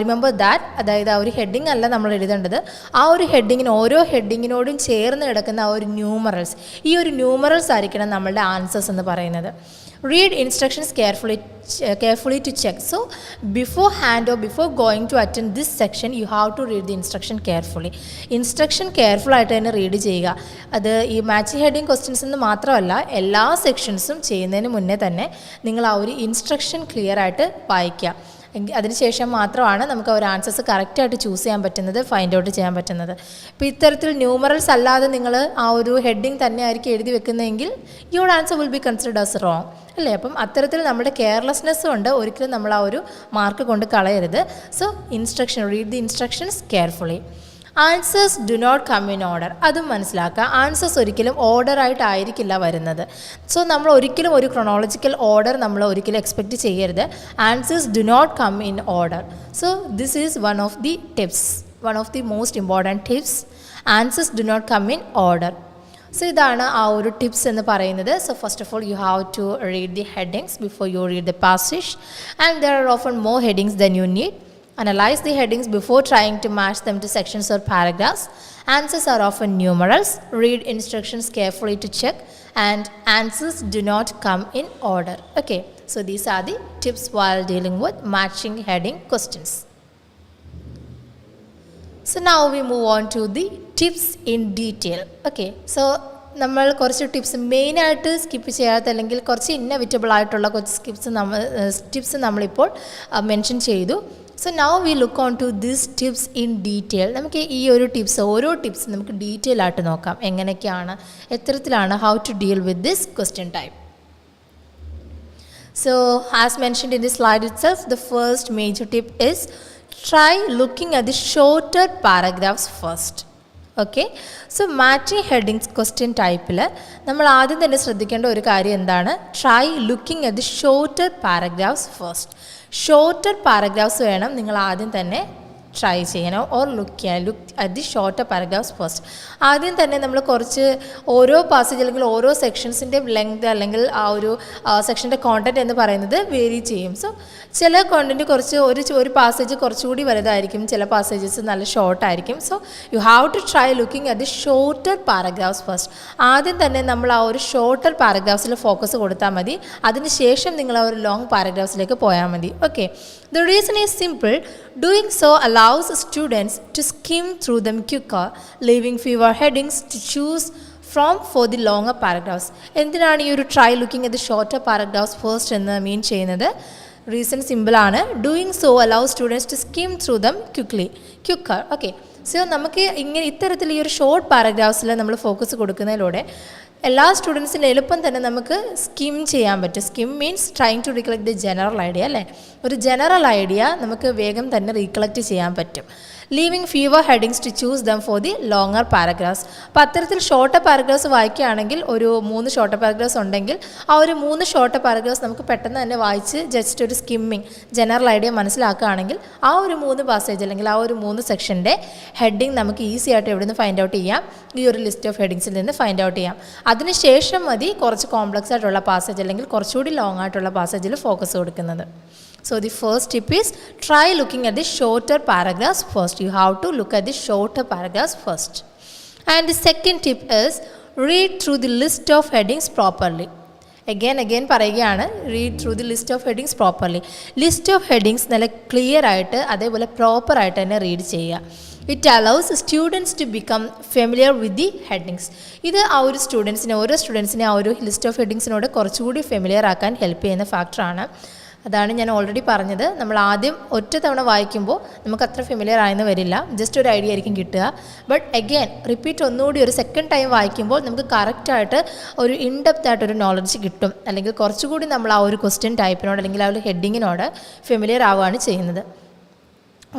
remember that. അതായത് ആ ഒരു ഹെഡിങ് അല്ല നമ്മൾ എഴുതേണ്ടത്. ആ ഒരു ഹെഡിങ്ങിന് ഓരോ ഹെഡിങ്ങിനോടും ചേർന്ന് കിടക്കുന്ന ആ ഒരു ന്യൂമറൽസ്, ഈ ഒരു ന്യൂമറൽസ് ആയിരിക്കണം നമ്മളുടെ ആൻസേഴ്സ് എന്ന് പറയുന്നത്. Read instructions carefully to check. So beforehand or before going to attend this section, you have to read the instruction carefully. Instruction careful ആയിട്ട് തന്നെ റീഡ് ചെയ്യുക. അത് ഈ മാച്ചിങ് ഹെഡിങ് ക്വസ്റ്റ്യൻസ് എന്ന് മാത്രമല്ല, എല്ലാ സെക്ഷൻസും ചെയ്യുന്നതിന് മുന്നേ തന്നെ നിങ്ങൾ ആ ഒരു ഇൻസ്ട്രക്ഷൻ ക്ലിയർ ആയിട്ട് വായിക്കുക. അതിനുശേഷം മാത്രമാണ് നമുക്ക് ഒരു ആൻസേഴ്സ് കറക്റ്റായിട്ട് ചൂസ് ചെയ്യാൻ പറ്റുന്നത്, ഫൈൻഡ് ഔട്ട് ചെയ്യാൻ പറ്റുന്നത്. ഇപ്പോൾ ഇത്തരത്തിൽ ന്യൂമറൽസ് അല്ലാതെ നിങ്ങൾ ആ ഒരു ഹെഡിങ് തന്നെ ആയിരിക്കും എഴുതി വെക്കുന്നതെങ്കിൽ your answer will be considered as wrong അല്ലേ. അപ്പം അത്തരത്തിൽ നമ്മുടെ കെയർലെസ്നെസ് കൊണ്ട് ഒരിക്കലും നമ്മൾ ആ ഒരു മാർക്ക് കൊണ്ട് കളയരുത്. So read the instructions carefully. Answers do not come in order. അതും മനസ്സിലാക്കുക. ആൻസേഴ്സ് ഒരിക്കലും ഓർഡറായിട്ടായിരിക്കില്ല വരുന്നത്. സോ നമ്മൾ ഒരിക്കലും ഒരു ക്രൊണോളജിക്കൽ ഓർഡർ നമ്മൾ ഒരിക്കലും എക്സ്പെക്റ്റ് ചെയ്യരുത്. Answers do not come in order. So this is one of the tips, one of the most important tips. Answers do not come in order. So ഇതാണ് ആ ഒരു ടിപ്സ് എന്ന് പറയുന്നത്. So first of all you have to read the headings before you read the passage and there are often more headings than you need. Analyze the headings before trying to match them to sections or paragraphs. Answers are often numerals. Read instructions carefully to check. And answers do not come in order. Okay, so these are the tips while dealing with matching heading questions. So now we move on to the tips in detail. Okay, so നമ്മൾ കുറച്ച് മെയിനായിട്ട് skip ചെയ്യാത്ത അല്ലെങ്കിൽ കുറച്ച് inevitable ആയിട്ടുള്ള കുറച്ച് tips നമ്മളിപ്പോൾ mention ചെയ്തു. So now we look on to this tips in detail. നമുക്ക് ഈ ഒരു ഓരോ ടിപ്സ് നമുക്ക് ഡീറ്റെയിൽ ആയിട്ട് നോക്കാം. എങ്ങനെയൊക്കെയാണ്, എത്തരത്തിലാണ്, how to deal with this question type. So as mentioned in the slide itself, the first major tip is try looking at the shorter paragraphs first. Okay, so matching headings question ടൈപ്പിൽ നമ്മൾ ആദ്യം തന്നെ ശ്രദ്ധിക്കേണ്ട ഒരു കാര്യം എന്താണ്? Try looking at the shorter paragraphs first. Shorter paragraphs വേണം നിങ്ങൾ ആദ്യം തന്നെ ട്രൈ ചെയ്യണം. Or look at the shorter paragraphs first. ആദ്യം തന്നെ നമ്മൾ കുറച്ച് ഓരോ പാസേജ് അല്ലെങ്കിൽ ഓരോ സെക്ഷൻസിൻ്റെ ലെങ്ത് അല്ലെങ്കിൽ ആ ഒരു സെക്ഷൻ്റെ കോണ്ടൻറ്റ് എന്ന് പറയുന്നത് വേരി ചെയ്യും. സോ ചില കോണ്ടൻറ്റ് കുറച്ച് ഒരു പാസേജ് കുറച്ചുകൂടി വലുതായിരിക്കും, ചില പാസേജസ് നല്ല ഷോർട്ടായിരിക്കും. So you have to try looking at the shorter paragraphs first. ആദ്യം തന്നെ നമ്മൾ ആ ഒരു ഷോർട്ടർ പാരഗ്രാഫ്സിൽ ഫോക്കസ് കൊടുത്താൽ മതി. അതിനുശേഷം നിങ്ങൾ ആ ഒരു ലോങ് പാരഗ്രാഫ്സിലേക്ക് പോയാൽ മതി. Okay, the reason is simple. Doing so allows students to skim through them quicker, leaving fewer headings to choose from for the longer paragraphs. എന്തിനാണ് ഈ ഒരു try looking at the shorter paragraphs first എന്ന് mean ചെയ്യുന്നത്? Reason സിമ്പിളാണ്. Doing so allows students to skim through them quicker. Okay, so നമുക്ക് ഇത്തരത്തിൽ ഈ ഒരു ഷോർട്ട് പാരഗ്രാഫ്സിൽ നമ്മൾ ഫോക്കസ് കൊടുക്കുന്നതിലൂടെ എല്ലാ സ്റ്റുഡൻസിനും എളുപ്പം തന്നെ നമുക്ക് സ്കിം ചെയ്യാൻ പറ്റും. Skim means trying to recollect the general idea അല്ലേ. ഒരു ജനറൽ ഐഡിയ നമുക്ക് വേഗം തന്നെ റീകളക്ട് ചെയ്യാൻ പറ്റും. Leaving fewer headings to choose them for the longer paragraphs. അപ്പോൾ അത്തരത്തിൽ ഷോർട്ടർ പാരഗ്രാഫ്സ് വായിക്കുകയാണെങ്കിൽ ഒരു 3 ഷോർട്ടർ പാരഗ്രാഫ്സ് ഉണ്ടെങ്കിൽ ആ ഒരു 3 ഷോർട്ടർ പാരഗ്രാഫ്സ് നമുക്ക് പെട്ടെന്ന് തന്നെ വായിച്ച് ജസ്റ്റ് ഒരു സ്കിമ്മിങ് ജനറൽ ഐഡിയ മനസ്സിലാക്കുകയാണെങ്കിൽ ആ ഒരു 3 പാസേജ് അല്ലെങ്കിൽ ആ ഒരു 3 സെക്ഷൻ്റെ ഹെഡിങ് നമുക്ക് ഈസി ആയിട്ട് എവിടെ നിന്ന് ഫൈൻഡ് ഔട്ട് ചെയ്യാം? ഈ ഒരു ലിസ്റ്റ് ഓഫ് ഹെഡിങ്സിൽ നിന്ന് ഫൈൻഡ് ഔട്ട് ചെയ്യാം. അതിനുശേഷം മതി കുറച്ച് കോംപ്ലക്സ് ആയിട്ടുള്ള പാസേജ് അല്ലെങ്കിൽ കുറച്ചുകൂടി ലോങ് ആയിട്ടുള്ള പാസേജിൽ ഫോക്കസ് കൊടുക്കുന്നത്. So the first tip is try looking at the shorter paragraphs first. You have to look at the shorter paragraphs first. And the second tip is read through the list of headings properly. Again പറയുകയാണ്, read through the list of headings properly. List of headings നല്ല clear ആയിട്ട് അതേപോലെ proper ആയിട്ട് തന്നെ read ചെയ്യുക. It allows students to become familiar with the headings. ഇത് ആ ഒരു ഓരോ സ്റ്റുഡൻസിനെ ആ ഒരു ലിസ്റ്റ് ഓഫ് ഹെഡിങ്സിനോട് കുറച്ചുകൂടി ഫെമിലിയർ ആക്കാൻ ഹെൽപ്പ് ചെയ്യുന്ന ഫാക്ടറാണ്. അതാണ് ഞാൻ ഓൾറെഡി പറഞ്ഞത്. നമ്മൾ ആദ്യം ഒറ്റ തവണ വായിക്കുമ്പോൾ നമുക്ക് അത്ര ഫെമിലിയർ ആയെന്ന് വരില്ല, ജസ്റ്റ് ഒരു ഐഡിയ ആയിരിക്കും കിട്ടുക. ബട്ട് അഗെയിൻ റിപ്പീറ്റ് ഒന്നുകൂടി ഒരു സെക്കൻഡ് ടൈം വായിക്കുമ്പോൾ നമുക്ക് കറക്റ്റായിട്ട് ഒരു ഇൻഡെപ്ത് ആയിട്ടൊരു നോളജ് കിട്ടും, അല്ലെങ്കിൽ കുറച്ചുകൂടി നമ്മൾ ആ ഒരു ക്വസ്റ്റ്യൻ ടൈപ്പിനോട് അല്ലെങ്കിൽ ആ ഒരു ഹെഡിങ്ങിനോട് ഫെമിലിയർ ആവുകയാണ് ചെയ്യുന്നത്.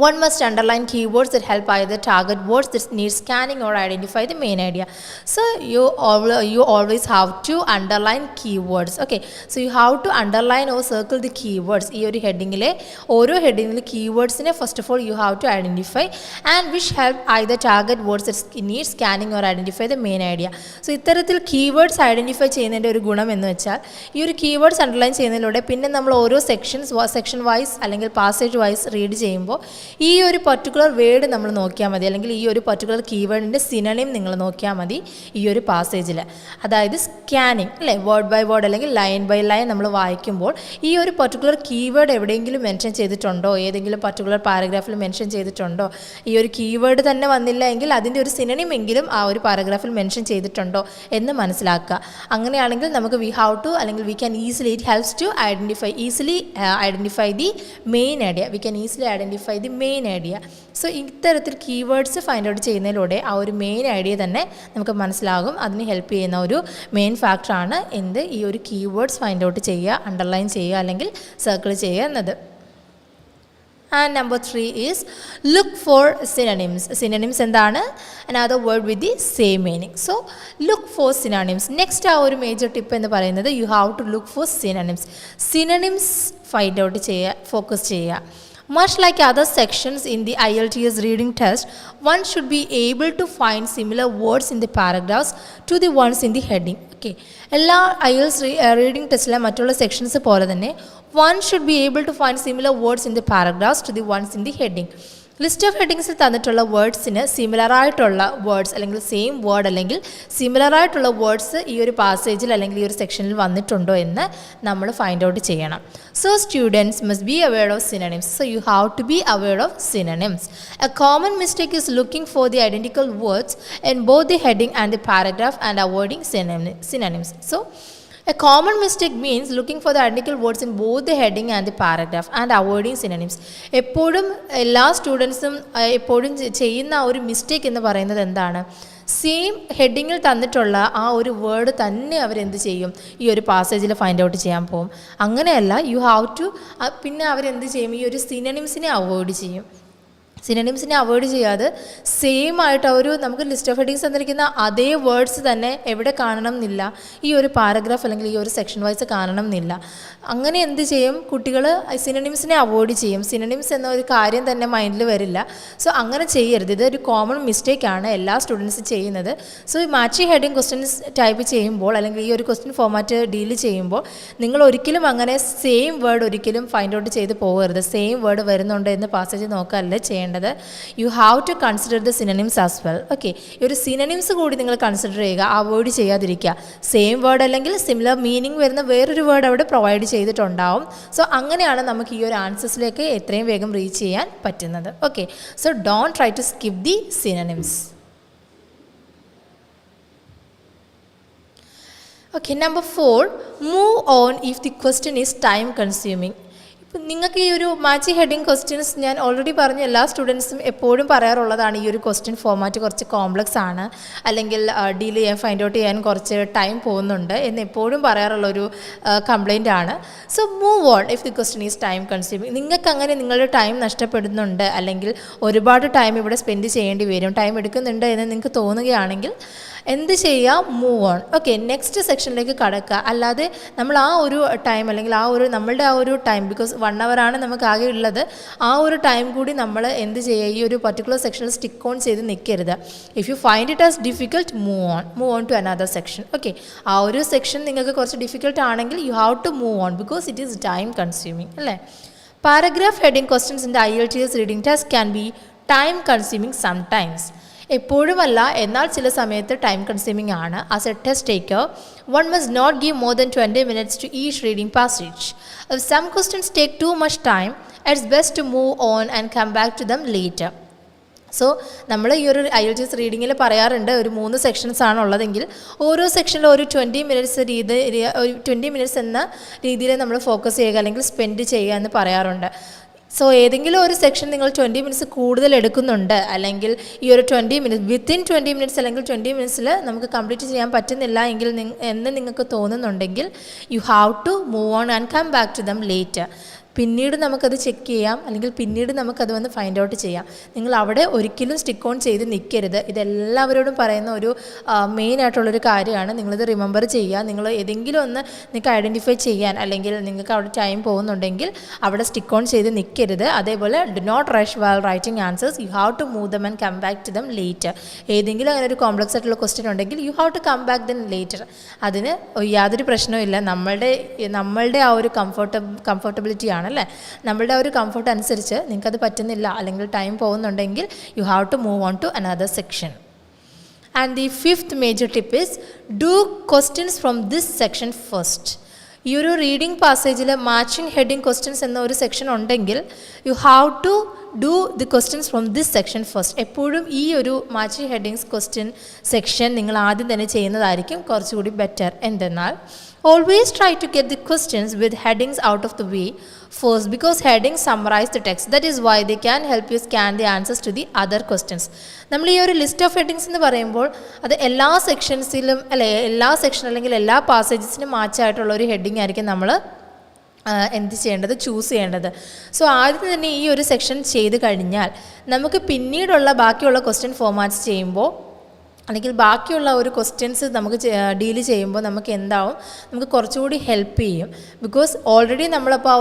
One must underline keywords that help either target words that need scanning or identify the main idea. So you always have to underline keywords. Okay, so you have to underline or circle the keywords. ഈ ഒരു ഹെഡിങ്ങിലെ ഓരോ ഹെഡിങ്ങിലെ കീവേഡ്സിനെ first of all you have to identify and which help either target words that need scanning or identify the main idea. So ഇത്തരത്തിൽ keywords identify ചെയ്യുന്നതിൻ്റെ ഒരു ഗുണം എന്ന് വെച്ചാൽ ഈ ഒരു കീവേഡ്സ് അണ്ടർലൈൻ ചെയ്യുന്നതിലൂടെ പിന്നെ നമ്മൾ ഓരോ സെക്ഷൻ വൈസ് അല്ലെങ്കിൽ പാസേജ് വൈസ് റീഡ് ചെയ്യുമ്പോൾ ഈ ഒരു പർട്ടിക്കുലർ വേർഡ് നമ്മൾ നോക്കിയാൽ മതി, അല്ലെങ്കിൽ ഈ ഒരു പർട്ടിക്കുലർ കീവേഡിൻ്റെ സിനണിം നിങ്ങൾ നോക്കിയാൽ മതി ഈ ഒരു പാസേജിൽ. അതായത് സ്കാനിങ് അല്ലേ, വേർഡ് ബൈ വേർഡ് അല്ലെങ്കിൽ ലൈൻ ബൈ ലൈൻ നമ്മൾ വായിക്കുമ്പോൾ ഈ ഒരു പർട്ടിക്കുലർ കീവേഡ് എവിടെയെങ്കിലും മെൻഷൻ ചെയ്തിട്ടുണ്ടോ, ഏതെങ്കിലും പർട്ടിക്കുലർ പാരഗ്രാഫിൽ മെൻഷൻ ചെയ്തിട്ടുണ്ടോ, ഈ ഒരു കീവേഡ് തന്നെ വന്നില്ല എങ്കിൽ അതിൻ്റെ ഒരു സിനണിം എങ്കിലും ആ ഒരു പാരഗ്രാഫിൽ മെൻഷൻ ചെയ്തിട്ടുണ്ടോ എന്ന് മനസ്സിലാക്കുക. അങ്ങനെയാണെങ്കിൽ നമുക്ക് വി ഹാവ് ടു അല്ലെങ്കിൽ we can easily it helps to identify the main idea. We can easily identify the main idea. So ഇത്തരത്തിൽ കീവേഡ്സ് ഫൈൻഡ് ഔട്ട് ചെയ്യുന്നതിലൂടെ ആ ഒരു മെയിൻ ഐഡിയ തന്നെ നമുക്ക് മനസ്സിലാകും. അതിന് ഹെൽപ്പ് ചെയ്യുന്ന ഒരു മെയിൻ ഫാക്ടറാണ് ഈ ഒരു കീവേഡ്സ് ഫൈൻഡ് ഔട്ട് ചെയ്യുക, അണ്ടർലൈൻ ചെയ്യുക അല്ലെങ്കിൽ സർക്കിൾ ചെയ്യുക എന്നത്. And number 3 is look for synonyms. Synonyms എന്താണ്? Another word with the same meaning. So look for synonyms. Next ആ ഒരു മേജർ ടിപ്പ് എന്ന് പറയുന്നത് you have to look for synonyms. Synonyms find out ചെയ്യുക, ഫോക്കസ് ചെയ്യുക. Much like other sections in the IELTS reading test, one should be able to find similar words in the paragraphs to the ones in the heading. Okay. എല്ലാ IELTS reading ടെസ്റ്റിലെ മറ്റുള്ള sections പോലെ തന്നെ one should be able to find similar words in the paragraphs to the ones in the heading. List of ഹെഡിങ്സിൽ തന്നിട്ടുള്ള വേർഡ്സിന് സിമിലറായിട്ടുള്ള words അല്ലെങ്കിൽ same word അല്ലെങ്കിൽ സിമിലറായിട്ടുള്ള വേർഡ്സ് ഈ ഒരു പാസേജിൽ അല്ലെങ്കിൽ ഈ ഒരു സെക്ഷനിൽ വന്നിട്ടുണ്ടോ എന്ന് നമ്മൾ ഫൈൻഡ് ഔട്ട് ചെയ്യണം. So students must be aware of synonyms. So you have to be aware of synonyms. A common mistake is looking for the identical words in both the heading and the paragraph and avoiding synonyms. So a common mistake means looking for the identical words in both the heading and the paragraph and avoiding synonyms. എപ്പോഴും എല്ലാ സ്റ്റുഡൻസും എപ്പോഴും ചെയ്യുന്ന ആ ഒരു mistake എന്ന് പറയുന്നത് എന്താണ്? Same ഹെഡിങ്ങിൽ തന്നിട്ടുള്ള ആ ഒരു വേർഡ് തന്നെ അവരെന്ത് ചെയ്യും, ഈ ഒരു പാസേജിൽ ഫൈൻഡ് ഔട്ട് ചെയ്യാൻ പോകും. അങ്ങനെയല്ല, യു ഹാവ് ടു പിന്നെ അവരെന്ത് ചെയ്യും, ഈ ഒരു സിനണിംസിനെ അവോയ്ഡ് ചെയ്യും. സിനണിംസിനെ അവോയ്ഡ് ചെയ്യാതെ സെയിം ആയിട്ട് നമുക്ക് ലിസ്റ്റ് ഓഫ് ഹെഡിങ്സ് തന്നിരിക്കുന്ന അതേ വേർഡ്സ് തന്നെ എവിടെ കാണണം എന്നില്ല, ഈ ഒരു പാരഗ്രാഫ് അല്ലെങ്കിൽ ഈ ഒരു സെക്ഷൻ വൈസ് കാണണം എന്നില്ല. അങ്ങനെ എന്ത് ചെയ്യും, കുട്ടികൾ സിനണിംസിനെ അവോയ്ഡ് ചെയ്യും. സിനണിംസ് എന്ന ഒരു കാര്യം തന്നെ മൈൻഡിൽ വരില്ല. സോ അങ്ങനെ ചെയ്യരുത്. ഇതൊരു കോമൺ മിസ്റ്റേക്കാണ് എല്ലാ സ്റ്റുഡൻസും ചെയ്യുന്നത്. സോ ഈ മാച്ചിങ് ഹെഡിങ് ക്വസ്റ്റ്യൻസ് ടൈപ്പ് ചെയ്യുമ്പോൾ അല്ലെങ്കിൽ ഈ ഒരു ക്വസ്റ്റ്യൻ ഫോമാറ്റ് ഡീൽ ചെയ്യുമ്പോൾ നിങ്ങൾ ഒരിക്കലും അങ്ങനെ സെയിം വേർഡ് ഒരിക്കലും ഫൈൻഡ് ഔട്ട് ചെയ്ത് പോകരുത്. സെയിം വേർഡ് വരുന്നുണ്ടോ എന്ന് പാസേജ് നോക്കാനല്ല ചെയ്യേണ്ടത്. You have to consider the synonyms as well. Okay, ഈ ഒരു സിനണിംസ് കൂടി നിങ്ങൾ കൺസിഡർ ചെയ്യുക, അവോയ്ഡ് ചെയ്യാതിരിക്കുക. സെയിം വേർഡ് അല്ലെങ്കിൽ സിമിലർ മീനിങ് വരുന്ന വേറൊരു വേർഡ് അവിടെ പ്രൊവൈഡ് ചെയ്തിട്ടുണ്ടാവും. സോ അങ്ങനെയാണ് നമുക്ക് ഈ ഒരു ആൻസേഴ്സിലേക്ക് എത്രയും വേഗം റീച്ച് ചെയ്യാൻ പറ്റുന്നത്. Okay, so don't try to skip the synonyms. Okay, number 4, move on if the question is time consuming. ഇപ്പം നിങ്ങൾക്ക് ഈ ഒരു മാച്ചിങ് ഹെഡിങ് ക്വസ്റ്റ്യൻസ് ഞാൻ ഓൾറെഡി പറഞ്ഞു, എല്ലാ സ്റ്റുഡൻസും എപ്പോഴും പറയാറുള്ളതാണ് ഈ ഒരു ക്വസ്റ്റ്യൻ ഫോമാറ്റ് കുറച്ച് കോംപ്ലക്സ് ആണ്, അല്ലെങ്കിൽ ഡീൽ ചെയ്യാൻ ഫൈൻഡ് ഔട്ട് ചെയ്യാൻ കുറച്ച് ടൈം പോകുന്നുണ്ട് എന്ന് എപ്പോഴും പറയാറുള്ളൊരു കംപ്ലയിൻ്റ് ആണ്. So move on if the question is time consuming. നിങ്ങൾക്ക് അങ്ങനെ നിങ്ങളുടെ ടൈം നഷ്ടപ്പെടുന്നുണ്ട് അല്ലെങ്കിൽ ഒരുപാട് ടൈം ഇവിടെ സ്പെൻഡ് ചെയ്യേണ്ടി വരും, ടൈം എടുക്കുന്നുണ്ട് എന്ന് നിങ്ങൾക്ക് തോന്നുകയാണെങ്കിൽ എന്ത് ചെയ്യുക, മൂവ് ഓൺ. ഓക്കെ, നെക്സ്റ്റ് സെക്ഷനിലേക്ക് കടക്കുക. അല്ലാതെ നമ്മൾ ആ ഒരു ടൈം അല്ലെങ്കിൽ നമ്മളുടെ ആ ഒരു ടൈം, ബിക്കോസ് 1 hour ആണ് നമുക്ക് ആകെ ഉള്ളത്, ആ ഒരു ടൈം കൂടി നമ്മൾ എന്ത് ചെയ്യുക, ഈ ഒരു പർട്ടിക്കുലർ സെക്ഷനിൽ സ്റ്റിക്ക് ഓൺ ചെയ്ത് നിൽക്കരുത്. If you find it as difficult, move on to another section. Okay, ആ ഒരു സെക്ഷൻ നിങ്ങൾക്ക് കുറച്ച് ഡിഫിക്കൽട്ട് ആണെങ്കിൽ you have to move on because it is time consuming അല്ലേ. Paragraph heading questions in the IELTS reading test can be time consuming sometimes. എപ്പോഴുമല്ല, എന്നാൽ ചില സമയത്ത് ടൈം കൺസ്യൂമിംഗ് ആണ്. As a test taker, one must not give more than 20 minutes to each reading passage. If some questions take too much time, it's best to move on and come back to them later. So നമ്മൾ ഈ ഒരു IELTS റീഡിങ്ങിൽ പറയാറുണ്ട് ഒരു 3 sections ആണുള്ളതെങ്കിൽ ഓരോ സെക്ഷനിലും ഒരു 20 minutes ഒരു 20 minutes എന്ന രീതിയിൽ നമ്മൾ ഫോക്കസ് ചെയ്യുക അല്ലെങ്കിൽ സ്പെൻഡ് ചെയ്യുക എന്ന് പറയാറുണ്ട്. സോ ഏതെങ്കിലും ഒരു സെക്ഷൻ നിങ്ങൾ 20 മിനിറ്റ്സ് കൂടുതൽ എടുക്കുന്നുണ്ട്, അല്ലെങ്കിൽ ഈ ഒരു 20 മിനിറ്റ്സ് വിത്തിൻ 20 മിനിറ്റ്സ് അല്ലെങ്കിൽ 20 മിനിറ്റ്സിൽ നമുക്ക് കംപ്ലീറ്റ് ചെയ്യാൻ പറ്റുന്നില്ല എങ്കിൽ എന്ന് നിങ്ങൾക്ക് തോന്നുന്നുണ്ടെങ്കിൽ you have to move on and come back to them later. പിന്നീട് നമുക്കത് ചെക്ക് ചെയ്യാം, അല്ലെങ്കിൽ പിന്നീട് നമുക്കത് വന്ന് ഫൈൻഡ് ഔട്ട് ചെയ്യാം. നിങ്ങൾ അവിടെ ഒരിക്കലും സ്റ്റിക്ക് ഓൺ ചെയ്ത് നിൽക്കരുത്. ഇതെല്ലാവരോടും പറയുന്ന ഒരു മെയിൻ ആയിട്ടുള്ളൊരു കാര്യമാണ്. നിങ്ങളിത് റിമെമ്പർ ചെയ്യുക. നിങ്ങൾ ഏതെങ്കിലും ഒന്ന് നിങ്ങൾക്ക് ഐഡൻറ്റിഫൈ ചെയ്യാൻ, അല്ലെങ്കിൽ നിങ്ങൾക്ക് അവിടെ ടൈം പോകുന്നുണ്ടെങ്കിൽ അവിടെ സ്റ്റിക്ക് ഓൺ ചെയ്ത് നിൽക്കരുത്. അതേപോലെ do not rush while writing answers. You have to move them and come back to them later. ഏതെങ്കിലും അങ്ങനെ ഒരു കോംപ്ലക്സ് ആയിട്ടുള്ള ക്വസ്റ്റ്യൻ ഉണ്ടെങ്കിൽ you have to come back then later. അതിന് യാതൊരു പ്രശ്നവുമില്ല. നമ്മളുടെ ആ ഒരു കംഫർട്ടബിലിറ്റി ആണല്ലേ, നമ്മളുടെ ഒരു കംഫർട്ട് അനുസരിച്ച് നിങ്ങൾക്കത് പറ്റുന്നില്ല അല്ലെങ്കിൽ ടൈം പോകുന്നുണ്ടെങ്കിൽ you have to move on to another section. And the fifth major tip is do questions from this section first. ഈ ഒരു റീഡിംഗ് പാസേജിൽ മാച്ചിങ് ഹെഡിങ് ക്വസ്റ്റ്യൻസ് എന്ന ഒരു സെക്ഷൻ ഉണ്ടെങ്കിൽ you have to do the questions from this section first. എപ്പോഴും ഈ ഒരു matching headings question section നിങ്ങൾ ആദ്യം തന്നെ ചെയ്യുന്നതായിരിക്കും കുറച്ചുകൂടി ബെറ്റർ. എന്തെന്നാൽ always try to get the questions with headings out of the way first, because headings summarize the text. That is why they can help you scan the answers to the other questions. നമ്മൾ ഈ ഒരു list of headings എന്ന് പറയുമ്പോൾ അത് എല്ലാ സെക്ഷൻസിലും എല്ലാ section അല്ലെങ്കിൽ എല്ലാ പാസേജസിനും മാച്ചായിട്ടുള്ള ഒരു ഹെഡിങ് ആയിരിക്കും നമ്മൾ എന്ത് ചെയ്യേണ്ടത്, ചൂസ് ചെയ്യേണ്ടത്. സോ ആദ്യം തന്നെ ഈ ഒരു സെക്ഷൻ ചെയ്ത് കഴിഞ്ഞാൽ നമുക്ക് പിന്നീടുള്ള ബാക്കിയുള്ള ക്വസ്റ്റ്യൻ ഫോർമാറ്റ്സ് ചെയ്യുമ്പോൾ അല്ലെങ്കിൽ ബാക്കിയുള്ള ഒരു ക്വസ്റ്റ്യൻസ് നമുക്ക് ഡീല് ചെയ്യുമ്പോൾ നമുക്ക് എന്താവും, നമുക്ക് കുറച്ചുകൂടി ഹെൽപ്പ് ചെയ്യും. ബിക്കോസ് ഓൾറെഡി നമ്മളപ്പോൾ ആ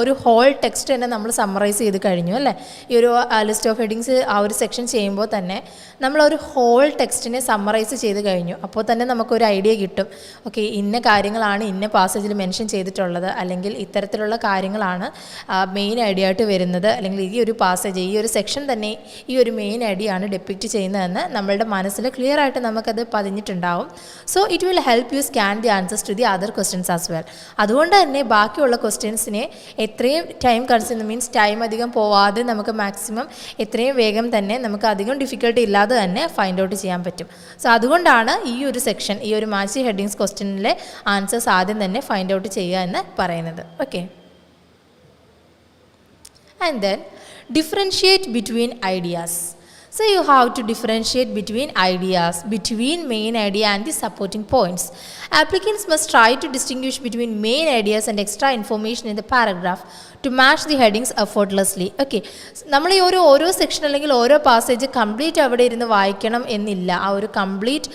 ഒരു ഹോൾ ടെക്സ്റ്റ് തന്നെ നമ്മൾ സമ്മറൈസ് ചെയ്ത് കഴിഞ്ഞു അല്ലേ. ഈ ഒരു ലിസ്റ്റ് ഓഫ് ഹെഡിങ്സ് ആ ഒരു സെക്ഷൻ ചെയ്യുമ്പോൾ തന്നെ നമ്മളൊരു ഹോൾ ടെക്സ്റ്റിനെ സമ്മറൈസ് ചെയ്ത് കഴിഞ്ഞു. അപ്പോൾ തന്നെ നമുക്കൊരു ഐഡിയ കിട്ടും. ഓക്കെ, ഇന്ന കാര്യങ്ങളാണ് ഇന്ന പാസേജിൽ മെൻഷൻ ചെയ്തിട്ടുള്ളത്, അല്ലെങ്കിൽ ഇത്തരത്തിലുള്ള കാര്യങ്ങളാണ് മെയിൻ ഐഡിയ ആയിട്ട് വരുന്നത്, അല്ലെങ്കിൽ ഈ ഒരു പാസേജ് ഈ ഒരു സെക്ഷൻ തന്നെ ഈ ഒരു മെയിൻ ഐഡിയ ആണ് ഡെപ്പിക്റ്റ് ചെയ്യുന്നതെന്ന് നമ്മളുടെ മനസ്സിൽ ക്ലിയർ ആയിട്ട് നമുക്കത് പതിഞ്ഞിട്ടുണ്ടാവും. So it will help you scan the answers to the other questions as well. അതുകൊണ്ട് തന്നെ ബാക്കിയുള്ള ക്വസ്റ്റ്യൻസിനെ എത്രയും ടൈം കൺസ്യൂം മീൻസ് ടൈം അധികം പോവാതെ നമുക്ക് മാക്സിമം എത്രയും വേഗം തന്നെ നമുക്ക് അധികം ഡിഫിക്കൽട്ടി ഇല്ലാതെ തന്നെ ഫൈൻഡ് ഔട്ട് ചെയ്യാൻ പറ്റും. സോ അതുകൊണ്ടാണ് ഈ ഒരു സെക്ഷൻ ഈ ഒരു മാച്ച് ഹെഡിങ്സ് ക്വസ്റ്റ്യനിലെ ആൻസേഴ്സ് ആദ്യം തന്നെ ഫൈൻഡ് ഔട്ട് ചെയ്യുക എന്ന് പറയുന്നത്. Okay, and then differentiate between ideas. So you have to differentiate between ideas, between main idea and the supporting points. Applicants must try to distinguish between main ideas and extra information in the paragraph to match the headings effortlessly. Okay, നമ്മൾ ഈ ഓരോ section അല്ലെങ്കിൽ ഓരോ passage complete അവിടെ ഇരുന്ന് വായിക്കണം എന്നില്ല. ആ ഒരു കംപ്ലീറ്റ്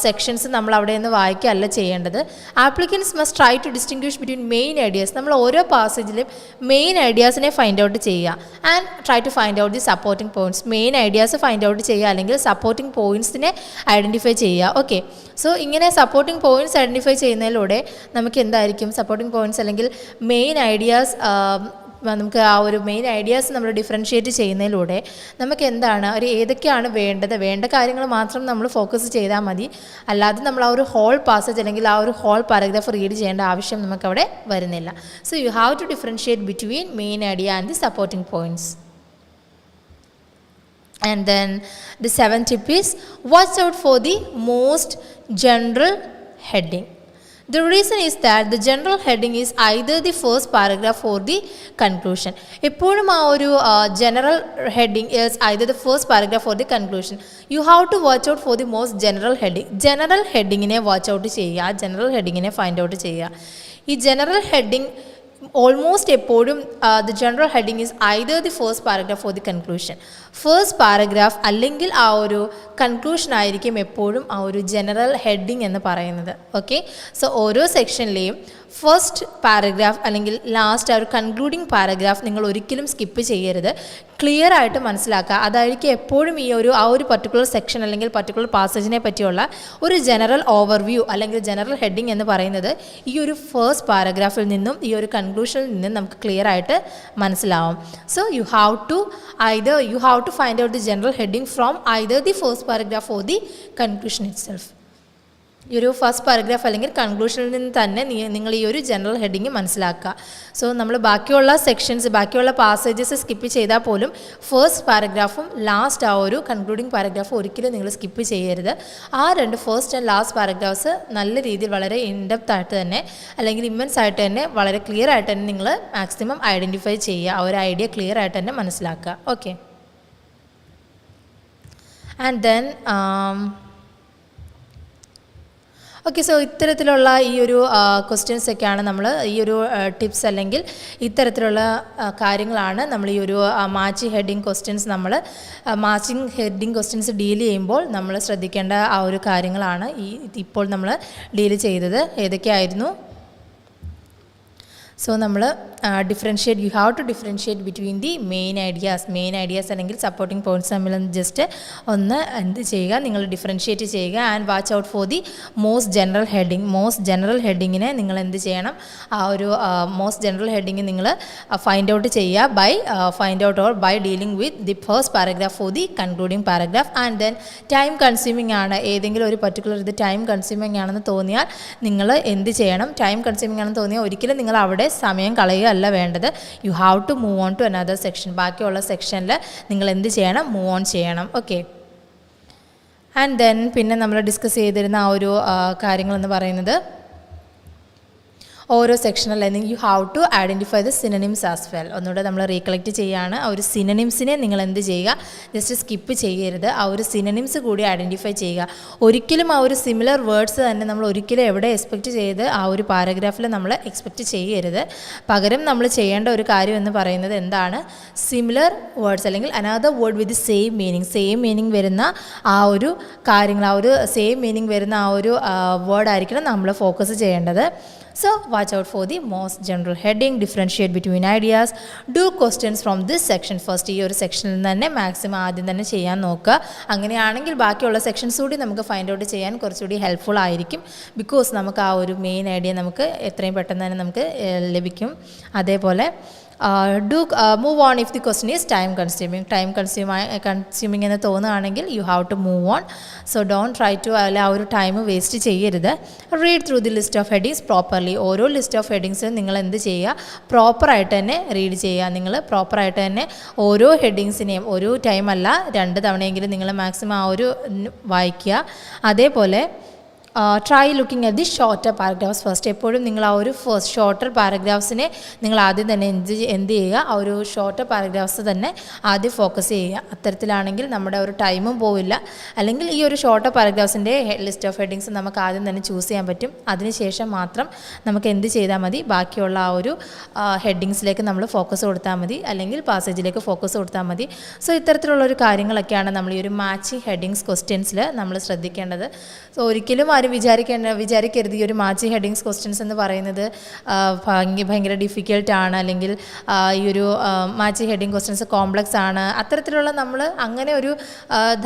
സെക്ഷൻസ് നമ്മൾ അവിടെ നിന്ന് വായിക്കുകയല്ല ചെയ്യേണ്ടത്. Applicants must try to distinguish between main ideas. നമ്മൾ ഓരോ പാസേജിലും മെയിൻ ഐഡിയാസിനെ ഫൈൻഡ് ഔട്ട് ചെയ്യുക and try to find out the supporting points. Main ideas find out ചെയ്യുക അല്ലെങ്കിൽ സപ്പോർട്ടിംഗ് പോയിന്റ്സിനെ ഐഡൻറ്റിഫൈ ചെയ്യുക. ഓക്കെ, സോ ഇങ്ങനെ സപ്പോർട്ടിംഗ് പോയിന്റ്സ് ഐഡൻറ്റിഫൈ ചെയ്യുന്നതിലൂടെ നമുക്ക് എന്തായിരിക്കും, സപ്പോർട്ടിംഗ് പോയിന്റ്സ് അല്ലെങ്കിൽ മെയിൻ ഐഡിയാസ് നമുക്ക് ആ ഒരു മെയിൻ ഐഡിയാസ് നമ്മൾ ഡിഫറൻഷിയേറ്റ് ചെയ്യുന്നതിലൂടെ നമുക്ക് എന്താണ് ഏതൊക്കെയാണ് വേണ്ട കാര്യങ്ങൾ മാത്രം നമ്മൾ ഫോക്കസ് ചെയ്താൽ മതി. അല്ലാതെ നമ്മൾ ആ ഒരു ഹോൾ പാസേജ് അല്ലെങ്കിൽ ആ ഒരു ഹോൾ പാരഗ്രാഫ് റീഡ് ചെയ്യേണ്ട ആവശ്യം നമുക്കവിടെ വരുന്നില്ല. So you have to differentiate between main idea and the supporting points. And then the seventh tip is watch out for the most general heading. The reason is that the general heading is either the first paragraph or the conclusion. എപ്പോഴും ആ ഒരു general heading is either the first paragraph or the conclusion. You have to watch out for the most general heading. General headingനെ watch out ചെയ്യുക, general headingനെ find out ചെയ്യുക. ഈ general heading almost എപ്പോഴും the general heading is either the first paragraph or the conclusion. First paragraph അല്ലെങ്കിൽ ആ ഒരു conclusion ആയിരിക്കും എപ്പോഴും ആ ഒരു ജനറൽ ഹെഡിങ് എന്ന് പറയുന്നത്. ഓക്കെ, സോ ഓരോ സെക്ഷനിലെയും ഫസ്റ്റ് പാരഗ്രാഫ് അല്ലെങ്കിൽ ലാസ്റ്റ് ആ ഒരു കൺക്ലൂഡിങ് പാരഗ്രാഫ് നിങ്ങൾ ഒരിക്കലും സ്കിപ്പ് ചെയ്യരുത്. ക്ലിയർ ആയിട്ട് മനസ്സിലാക്കുക. അതായിരിക്കും എപ്പോഴും ആ ഒരു പർട്ടിക്കുലർ സെക്ഷൻ അല്ലെങ്കിൽ പർട്ടിക്കുലർ പാസേജിനെ പറ്റിയുള്ള ഒരു ജനറൽ ഓവർവ്യൂ അല്ലെങ്കിൽ ജനറൽ ഹെഡിങ് എന്ന് പറയുന്നത് ഈ ഒരു ഫസ്റ്റ് പാരഗ്രാഫിൽ നിന്നും ഈ ഒരു കൺക്ലൂഷനിൽ നിന്നും നമുക്ക് ക്ലിയർ ആയിട്ട് മനസ്സിലാവും. So you have to find out the general heading from either the first paragraph or the conclusion itself. ഈ ഒരു ഫസ്റ്റ് പാരഗ്രാഫ് അല്ലെങ്കിൽ കൺക്ലൂഷനിൽ നിന്ന് തന്നെ നിങ്ങൾ ഈ ഒരു ജനറൽ ഹെഡിങ് മനസ്സിലാക്കുക. സോ നമ്മൾ ബാക്കിയുള്ള സെക്ഷൻസ്, ബാക്കിയുള്ള പാസേജസ് സ്കിപ്പ് ചെയ്താൽ പോലും ഫസ്റ്റ് പാരഗ്രാഫും ലാസ്റ്റ് ആ ഒരു കൺക്ലൂഡിങ് പാരഗ്രാഫും ഒരിക്കലും നിങ്ങൾ സ്കിപ്പ് ചെയ്യരുത്. ആ രണ്ട് ഫസ്റ്റ് ആൻഡ് ലാസ്റ്റ് പാരഗ്രാഫ്സ് നല്ല രീതിയിൽ വളരെ ഇൻഡെപ്ത് ആയിട്ട് തന്നെ അല്ലെങ്കിൽ ഇമ്മൻസ് ആയിട്ട് തന്നെ വളരെ ക്ലിയർ ആയിട്ട് തന്നെ നിങ്ങൾ മാക്സിമം ഐഡൻറ്റിഫൈ ചെയ്യുക. ആ ഒരു ഐഡിയ ക്ലിയർ ആയിട്ട് തന്നെ മനസ്സിലാക്കുക. Okay. And then okay, so ഇത്തരത്തിലുള്ള ഈ ഒരു ക്വസ്റ്റ്യൻസ് ഒക്കെയാണ് നമ്മൾ ഈ ഒരു ടിപ്സ് അല്ലെങ്കിൽ ഇത്തരത്തിലുള്ള കാര്യങ്ങളാണ് നമ്മൾ ഈ ഒരു മാച്ചിങ് ഹെഡിങ് ക്വസ്റ്റ്യൻസ് ഡീൽ ചെയ്യുമ്പോൾ നമ്മൾ ശ്രദ്ധിക്കേണ്ട ആ ഒരു കാര്യങ്ങളാണ് ഇപ്പോൾ നമ്മൾ ഡീൽ ചെയ്തത്. ഏതൊക്കെയായിരുന്നു? സോ നമ്മൾ you have to differentiate between the main ideas അല്ലെങ്കിൽ സപ്പോർട്ടിംഗ് പോയിൻറ്റ്സ് തമ്മിൽ ജസ്റ്റ് ഒന്ന് എന്ത് ചെയ്യുക, നിങ്ങൾ ഡിഫറൻഷിയേറ്റ് ചെയ്യുക. And watch out for the most general ഹെഡിങ്ങിനെ നിങ്ങൾ എന്ത് ചെയ്യണം, ആ ഒരു മോസ്റ്റ് ജനറൽ ഹെഡിങ് നിങ്ങൾ ഫൈൻഡ് ഔട്ട് ചെയ്യുക by dealing with the first paragraph for the concluding paragraph. And then time consuming ആണ്, ഏതെങ്കിലും ഒരു പർട്ടിക്കുലർ ഇത് ടൈം കൺസ്യൂമിംഗ് ആണെന്ന് തോന്നിയാൽ നിങ്ങൾ എന്ത് ചെയ്യണം, ടൈം കൺസ്യൂമിംഗ് ആണെന്ന് തോന്നിയാൽ ഒരിക്കലും നിങ്ങൾ അവിടെ സമയം കളയുക അല്ല വേണ്ടത്. You have to move on to another section. ബാക്കിയുള്ള സെക്ഷനിൽ നിങ്ങൾ എന്ത് ചെയ്യണം, മൂവ് ഓൺ ചെയ്യണം. ഓക്കെ. ആൻഡ് ദെൻ പിന്നെ നമ്മൾ ഡിസ്കസ് ചെയ്തിരുന്ന ആ ഒരു കാര്യങ്ങളെന്ന് പറയുന്നത് ഓരോ സെക്ഷനിൽ you have to identify the synonyms as well. ഒന്നുകൂടെ നമ്മൾ റീകളക്ട് ചെയ്യുകയാണ്. ആ ഒരു സിനണിംസിനെ നിങ്ങൾ എന്ത് ചെയ്യുക, ജസ്റ്റ് സ്കിപ്പ് ചെയ്യരുത്. ആ ഒരു സിനണിംസ് കൂടി ഐഡൻറ്റിഫൈ ചെയ്യുക. ഒരിക്കലും ആ ഒരു സിമിലർ വേർഡ്സ് തന്നെ നമ്മൾ ഒരിക്കലും എവിടെ എക്സ്പെക്റ്റ് ചെയ്ത് ആ ഒരു പാരഗ്രാഫിൽ നമ്മൾ എക്സ്പെക്റ്റ് ചെയ്യരുത്. പകരം നമ്മൾ ചെയ്യേണ്ട ഒരു കാര്യം എന്ന് പറയുന്നത് എന്താണ്, സിമിലർ വേർഡ്സ് അല്ലെങ്കിൽ another word with same meaning വരുന്ന ആ ഒരു കാര്യങ്ങൾ, ആ ഒരു സെയിം മീനിങ് വരുന്ന ആ ഒരു വേർഡ് ആയിരിക്കണം നമ്മൾ ഫോക്കസ് ചെയ്യേണ്ടത്. So watch out for the most general heading, differentiate between ideas, do questions from this section first. ഈ ഒരു സെക്ഷനിൽ തന്നെ മാക്സിമം ആദ്യം തന്നെ ചെയ്യാൻ നോക്കുക. അങ്ങനെയാണെങ്കിൽ ബാക്കിയുള്ള സെക്ഷൻസ് കൂടി നമുക്ക് ഫൈൻഡ് ഔട്ട് ചെയ്യാൻ കുറച്ചുകൂടി ഹെൽപ്ഫുൾ ആയിരിക്കും. ബിക്കോസ് നമുക്ക് ആ ഒരു മെയിൻ ഐഡിയ നമുക്ക് എത്രയും പെട്ടെന്ന് തന്നെ നമുക്ക് ലഭിക്കും. അതേപോലെ move on if the question is time consuming എന്ന് തോന്നുകയാണെങ്കിൽ you have to move on. So don't try to ആ ഒരു ടൈം വേസ്റ്റ് ചെയ്യരുത്. Read through the list of headings properly. ഓരോ ലിസ്റ്റ് ഓഫ് ഹെഡിങ്സും നിങ്ങൾ എന്ത് ചെയ്യുക, പ്രോപ്പറായിട്ട് തന്നെ റീഡ് ചെയ്യുക. നിങ്ങൾ പ്രോപ്പറായിട്ട് തന്നെ ഓരോ ഹെഡിങ്സിനെയും ഒരു ടൈമല്ല 2 തവണയെങ്കിലും നിങ്ങൾ മാക്സിമം ആ ഒരു വായിക്കുക. അതേപോലെ try looking at the shorter paragraphs first. എപ്പോഴും നിങ്ങൾ ആ ഒരു ഷോർട്ടർ പാരഗ്രാഫ്സിനെ നിങ്ങൾ ആദ്യം തന്നെ എന്ത് ചെയ്യുക, ആ ഒരു ഷോർട്ടർ പാരഗ്രാഫ്സ് തന്നെ ആദ്യം ഫോക്കസ് ചെയ്യുക. അത്തരത്തിലാണെങ്കിൽ നമ്മുടെ ഒരു ടൈമും പോവില്ല. അല്ലെങ്കിൽ ഈ ഒരു ഷോർട്ടർ പാരഗ്രാഫ്സിൻ്റെ ലിസ്റ്റ് ഓഫ് ഹെഡിങ്സ് നമുക്ക് ആദ്യം തന്നെ ചൂസ് ചെയ്യാൻ പറ്റും. അതിനുശേഷം മാത്രം നമുക്ക് എന്ത് ചെയ്താൽ മതി, ബാക്കിയുള്ള ആ ഒരു ഹെഡിങ്സിലേക്ക് നമ്മൾ ഫോക്കസ് കൊടുത്താൽ മതി, അല്ലെങ്കിൽ പാസേജിലേക്ക് ഫോക്കസ് കൊടുത്താൽ മതി. സോ ഇത്തരത്തിലുള്ളൊരു കാര്യങ്ങളൊക്കെയാണ് നമ്മൾ ഈ ഒരു മാച്ചിങ് ഹെഡിങ്സ് ക്വസ്റ്റ്യൻസിൽ നമ്മൾ ശ്രദ്ധിക്കേണ്ടത്. സോ ഒരിക്കലും വിചാരിക്കരുത് ഈ ഒരു മാച്ചിങ് ഹെഡിങ്സ് ക്വസ്റ്റ്യൻസ് എന്ന് പറയുന്നത് ഭയങ്കര ഡിഫിക്കൽട്ടാണ്, അല്ലെങ്കിൽ ഈ ഒരു മാച്ചിങ് ഹെഡിങ് ക്വസ്റ്റ്യൻസ് കോംപ്ലക്സ് ആണ്. അത്തരത്തിലുള്ള നമ്മൾ അങ്ങനെ ഒരു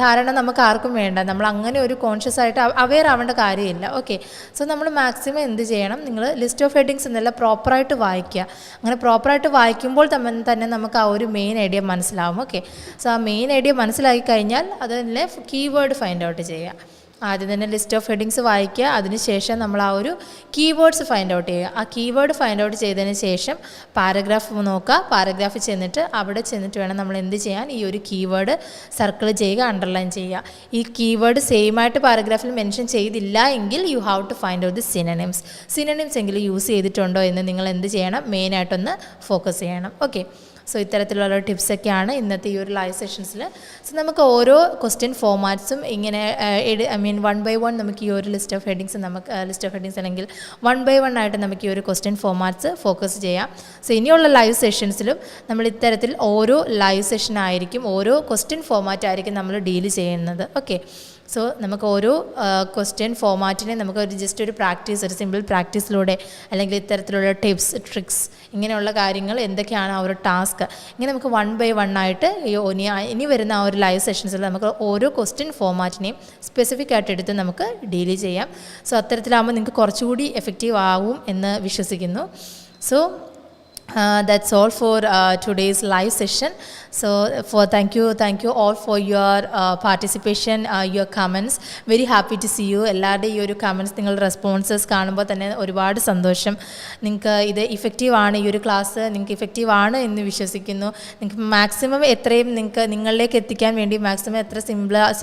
ധാരണ നമുക്ക് ആർക്കും വേണ്ട. നമ്മൾ അങ്ങനെ ഒരു കോൺഷ്യസ് ആയിട്ട് അവെയർ ആവേണ്ട കാര്യമില്ല. ഓക്കെ. സോ നമ്മൾ മാക്സിമം എന്ത് ചെയ്യണം, നിങ്ങൾ ലിസ്റ്റ് ഓഫ് ഹെഡിങ്സ് എന്നല്ല പ്രോപ്പറായിട്ട് വായിക്കുക. അങ്ങനെ പ്രോപ്പറായിട്ട് വായിക്കുമ്പോൾ തന്നെ നമുക്ക് ആ ഒരു മെയിൻ ഐഡിയ മനസ്സിലാവും. ഓക്കെ. സോ ആ മെയിൻ ഐഡിയ മനസ്സിലാക്കി കഴിഞ്ഞാൽ അതിലെ കീവേഡ് ഫൈൻഡ് ഔട്ട് ചെയ്യുക. ആദ്യം തന്നെ ലിസ്റ്റ് ഓഫ് ഹെഡിങ്സ് വായിക്കുക. അതിനുശേഷം നമ്മൾ ആ ഒരു കീവേഡ്സ് ഫൈൻഡ് ഔട്ട് ചെയ്യുക. ആ കീവേഡ് ഫൈൻഡ് ഔട്ട് ചെയ്തതിന് ശേഷം പാരഗ്രാഫ് നോക്കുക. പാരഗ്രാഫ് അവിടെ ചെന്നിട്ട് വേണം നമ്മൾ എന്ത് ചെയ്യാൻ, ഈ ഒരു കീവേഡ് സർക്കിൾ ചെയ്യുക, അണ്ടർലൈൻ ചെയ്യുക. ഈ കീവേഡ് സെയിം ആയിട്ട് പാരഗ്രാഫിൽ മെൻഷൻ ചെയ്തില്ല എങ്കിൽ you have to find out the synonyms എങ്കിലും യൂസ് ചെയ്തിട്ടുണ്ടോ എന്ന് നിങ്ങൾ എന്ത് ചെയ്യണം, മെയിനായിട്ടൊന്ന് ഫോക്കസ് ചെയ്യണം. ഓക്കെ. സോ ഇത്തരത്തിലുള്ള ടിപ്സൊക്കെയാണ് ഇന്നത്തെ ഈ ഒരു ലൈവ് സെഷൻസിൽ. സോ നമുക്ക് ഓരോ ക്വസ്റ്റ്യൻ ഫോമാറ്റ്സും ഇങ്ങനെ 1 by 1 നമുക്ക് ഈ ഒരു ലിസ്റ്റ് ഓഫ് ഹെഡിങ്സ് അല്ലെങ്കിൽ 1 by 1 ആയിട്ട് നമുക്ക് ഈ ഒരു ക്വസ്റ്റ്യൻ ഫോമാറ്റ്സ് ഫോക്കസ് ചെയ്യാം. സോ ഇനിയുള്ള ലൈവ് സെഷൻസിലും നമ്മൾ ഇത്തരത്തിൽ ഓരോ ലൈവ് സെഷനായിരിക്കും, ഓരോ ക്വസ്റ്റ്യൻ ഫോമാറ്റ് ആയിരിക്കും നമ്മൾ ഡീൽ ചെയ്യുന്നത്. ഓക്കെ. സോ നമുക്ക് ഓരോ ക്വസ്റ്റ്യൻ ഫോമാറ്റിനെ നമുക്ക് ഒരു പ്രാക്ടീസ്, ഒരു സിമ്പിൾ പ്രാക്ടീസിലൂടെ അല്ലെങ്കിൽ ഇത്തരത്തിലുള്ള ടിപ്സ്, ട്രിക്സ്, ഇങ്ങനെയുള്ള കാര്യങ്ങൾ എന്തൊക്കെയാണ് ആ ഒരു ടാസ്ക്, ഇങ്ങനെ നമുക്ക് 1 by 1 ആയിട്ട് ഇനി വരുന്ന ആ ഒരു ലൈവ് സെഷൻസിൽ നമുക്ക് ഓരോ ക്വസ്റ്റ്യൻ ഫോമാറ്റിനെയും സ്പെസിഫിക് ആയിട്ട് എടുത്ത് നമുക്ക് ഡീൽ ചെയ്യാം. സോ അത്തരത്തിലാകുമ്പോൾ നിങ്ങൾക്ക് കുറച്ചുകൂടി എഫക്റ്റീവ് ആവും എന്ന് വിശ്വസിക്കുന്നു. So That's all for today's live session. So thank you all for your participation, your comments. Very happy to see you. എല്ലാവരുടെയും ഈ ഒരു കമൻറ്റ്സ് നിങ്ങളുടെ റെസ്പോൺസസ് കാണുമ്പോൾ തന്നെ ഒരുപാട് സന്തോഷം. നിങ്ങൾക്ക് ഇത് ഇഫക്റ്റീവ് ആണ്, ഈ ഒരു ക്ലാസ് നിങ്ങൾക്ക് ഇഫക്റ്റീവ് ആണ് എന്ന് വിശ്വസിക്കുന്നു. നിങ്ങൾക്ക് മാക്സിമം എത്രയും നിങ്ങളിലേക്ക് എത്തിക്കാൻ വേണ്ടി മാക്സിമം എത്ര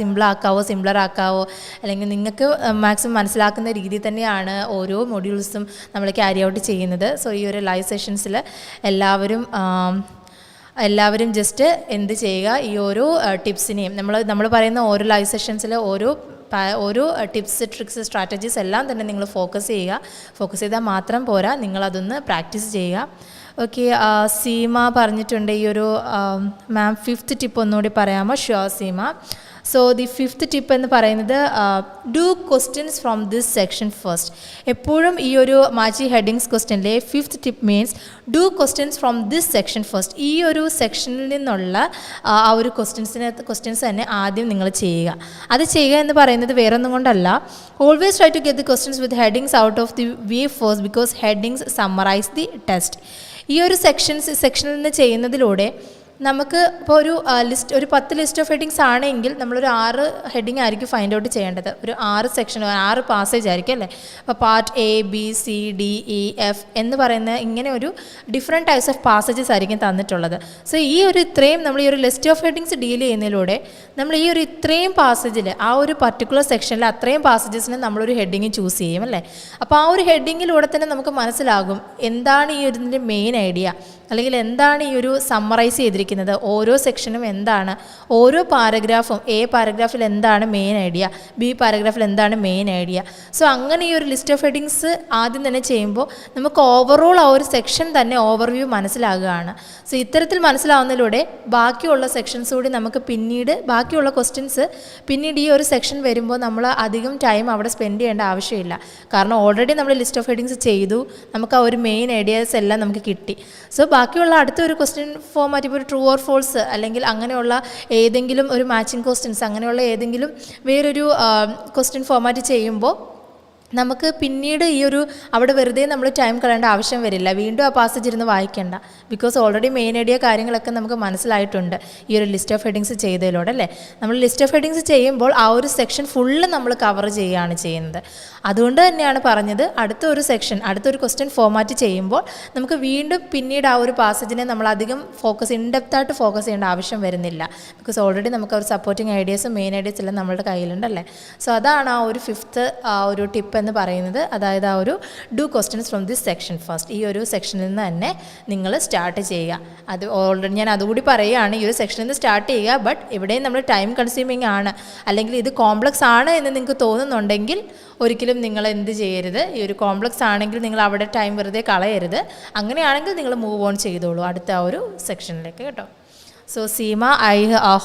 സിംപ്ലർ ആക്കാവോ അല്ലെങ്കിൽ നിങ്ങൾക്ക് മാക്സിമം മനസ്സിലാക്കുന്ന രീതിയിൽ തന്നെയാണ് ഓരോ മൊഡ്യൂൾസും നമ്മൾ ക്യാരി ഔട്ട് ചെയ്യുന്നത്. സോ ഈ ഒരു ലൈവ് സെഷൻസിൽ എല്ലാവരും ജസ്റ്റ് എന്ത് ചെയ്യുക, ഈ ഓരോ ടിപ്സിനെയും നമ്മൾ പറയുന്ന ഓരോ ലൈവ് സെഷൻസിൽ ഓരോ ടിപ്സ്, ട്രിക്സ്, സ്ട്രാറ്റജീസ് എല്ലാം തന്നെ നിങ്ങൾ ഫോക്കസ് ചെയ്താൽ മാത്രം പോരാ, നിങ്ങളതൊന്ന് പ്രാക്ടീസ് ചെയ്യുക. ഓക്കെ, സീമ പറഞ്ഞിട്ടുണ്ട് ഈ ഒരു മാം 5th ടിപ്പ് ഒന്നുകൂടി പറയാമോ? Sure Seema. So the 5th tip എന്ന് പറയുന്നത് do questions from this section first. എപ്പോഴും ഈ ഒരു മാച്ചി ഹെഡിങ്സ് ക്വസ്റ്റ്യനിലെ 5th tip means do questions from this section first. ഈ ഒരു സെക്ഷനിൽ നിന്നുള്ള ആ ഒരു ക്വസ്റ്റ്യൻസ് തന്നെ ആദ്യം നിങ്ങൾ ചെയ്യുക. അത് ചെയ്യുക എന്ന് പറയുന്നത് വേറൊന്നും കൊണ്ടല്ല, always try to get the questions with headings out of the way first because headings summarise the test. ഈ ഒരു സെക്ഷനിൽ നിന്ന് ചെയ്യുന്നതിലൂടെ നമുക്ക് ഇപ്പോൾ ഒരു 10 ലിസ്റ്റ് ഓഫ് ഹെഡിങ്സ് ആണെങ്കിൽ നമ്മളൊരു 6 ഹെഡിങ് ആയിരിക്കും ഫൈൻഡ് ഔട്ട് ചെയ്യേണ്ടത്. ഒരു 6 സെക്ഷൻ, 6 പാസേജ് ആയിരിക്കും അല്ലേ. അപ്പോൾ part A, B, C, D, E, F എന്ന് പറയുന്ന ഇങ്ങനെ ഒരു ഡിഫറെൻറ്റ് ടൈപ്സ് ഓഫ് പാസേജസ് ആയിരിക്കും തന്നിട്ടുള്ളത്. സോ നമ്മൾ ഈ ഒരു ലിസ്റ്റ് ഓഫ് ഹെഡിങ്സ് ഡീൽ ചെയ്യുന്നതിലൂടെ നമ്മൾ ഈ ഒരു ഇത്രയും പാസേജിൽ ആ ഒരു പർട്ടിക്കുലർ സെക്ഷനിൽ അത്രയും പാസേജസിന് നമ്മളൊരു ഹെഡിങ് ചൂസ് ചെയ്യും അല്ലേ. അപ്പോൾ ആ ഒരു ഹെഡിങ്ങിലൂടെ തന്നെ നമുക്ക് മനസ്സിലാകും എന്താണ് ഈ ഇതിൻ്റെ മെയിൻ ഐഡിയ, അല്ലെങ്കിൽ എന്താണ് ഈ ഒരു സമ്മറൈസ് ചെയ്തിരിക്കുന്നത്, ഓരോ സെക്ഷനും എന്താണ്, ഓരോ പാരഗ്രാഫും A പാരഗ്രാഫിൽ എന്താണ് മെയിൻ ഐഡിയ, B പാരഗ്രാഫിൽ എന്താണ് മെയിൻ ഐഡിയ. സോ അങ്ങനെ ഈ ഒരു ലിസ്റ്റ് ഓഫ് ഹെഡിങ്സ് ആദ്യം തന്നെ ചെയ്യുമ്പോൾ നമുക്ക് ഓവറോൾ ആ ഒരു സെക്ഷൻ തന്നെ ഓവർവ്യൂ മനസ്സിലാകുകയാണ്. സോ ഇത്തരത്തിൽ മനസ്സിലാവുന്നതിലൂടെ ബാക്കിയുള്ള സെക്ഷൻസ് കൂടി നമുക്ക് ബാക്കിയുള്ള ക്വസ്റ്റ്യൻസ് പിന്നീട് ഈ ഒരു സെക്ഷൻ വരുമ്പോൾ നമ്മൾ അധികം ടൈം അവിടെ സ്പെൻഡ് ചെയ്യേണ്ട ആവശ്യമില്ല. കാരണം ഓൾറെഡി നമ്മൾ ലിസ്റ്റ് ഓഫ് ഹെഡിങ്സ് ചെയ്തു, നമുക്ക് ആ ഒരു മെയിൻ ഐഡിയാസ് എല്ലാം നമുക്ക് കിട്ടി. സോ ബാക്കിയുള്ള അടുത്തൊരു ക്വസ്റ്റ്യൻ ഫോമാറ്റ് ഇപ്പോൾ ഒരു ട്രൂ ഓർ ഫോൾസ് അല്ലെങ്കിൽ അങ്ങനെയുള്ള ഏതെങ്കിലും ഒരു മാച്ചിങ് ക്വസ്റ്റ്യൻസ് അങ്ങനെയുള്ള ഏതെങ്കിലും വേറൊരു ക്വസ്റ്റ്യൻ ഫോമാറ്റ് ചെയ്യുമ്പോൾ നമുക്ക് പിന്നീട് അവിടെ വെറുതെ നമ്മൾ ടൈം കളയേണ്ട ആവശ്യം വരില്ല. വീണ്ടും ആ പാസേജ് ഇരുന്ന് വായിക്കേണ്ട. ബിക്കോസ് ഓൾറെഡി മെയിൻ ഐഡിയ കാര്യങ്ങളൊക്കെ നമുക്ക് മനസ്സിലായിട്ടുണ്ട് ഈ ഒരു ലിസ്റ്റ് ഓഫ് ഹെഡിങ്സ് ചെയ്തതിലൂടെ അല്ലേ. നമ്മൾ ലിസ്റ്റ് ഓഫ് ഹെഡിങ്സ് ചെയ്യുമ്പോൾ ആ ഒരു സെക്ഷൻ ഫുള്ള് നമ്മൾ കവർ ചെയ്യുകയാണ് ചെയ്യുന്നത്. അതുകൊണ്ട് തന്നെയാണ് പറഞ്ഞത് അടുത്തൊരു ക്വസ്റ്റ്യൻ ഫോമാറ്റ് ചെയ്യുമ്പോൾ നമുക്ക് വീണ്ടും പിന്നീട് ആ ഒരു പാസേജിനെ നമ്മൾ അധികം ഇൻഡെപ്തായിട്ട് ഫോക്കസ് ചെയ്യേണ്ട ആവശ്യം വരുന്നില്ല. ബിക്കോസ് ഓൾറെഡി നമുക്ക് ഒരു സപ്പോർട്ടിങ് ഐഡിയാസും മെയിൻ ഐഡിയാസ് എല്ലാം നമ്മുടെ കയ്യിലുണ്ടല്ലേ. സോ അതാണ് ആ ഒരു 5th ഒരു ടിപ്പ് എന്ന് പറയുന്നത്. അതായത് ആ ഒരു do questions from this section first. ഈ ഒരു സെക്ഷനിൽ നിന്ന് തന്നെ നിങ്ങൾ സ്റ്റാർട്ട് ചെയ്യുക. അത് ഓൾറെഡി ഞാൻ അതുകൂടി പറയുകയാണ്, ഈ ഒരു സെക്ഷനിൽ നിന്ന് സ്റ്റാർട്ട് ചെയ്യുക. ബട്ട് ഇവിടെയും നമ്മൾ ടൈം കൺസ്യൂമിങ് ആണ്, അല്ലെങ്കിൽ ഇത് കോംപ്ലക്സ് ആണ് എന്ന് നിങ്ങൾക്ക് തോന്നുന്നുണ്ടെങ്കിൽ ഒരിക്കലും നിങ്ങൾ എന്ത് ചെയ്യരുത്. ഈ ഒരു കോംപ്ലക്സ് ആണെങ്കിൽ നിങ്ങൾ അവിടെ ടൈം വെറുതെ കളയരുത്. അങ്ങനെയാണെങ്കിൽ നിങ്ങൾ മൂവ് ഓൺ ചെയ്തോളൂ അടുത്ത ആ ഒരു സെക്ഷനിലേക്ക് കേട്ടോ. So Seema, I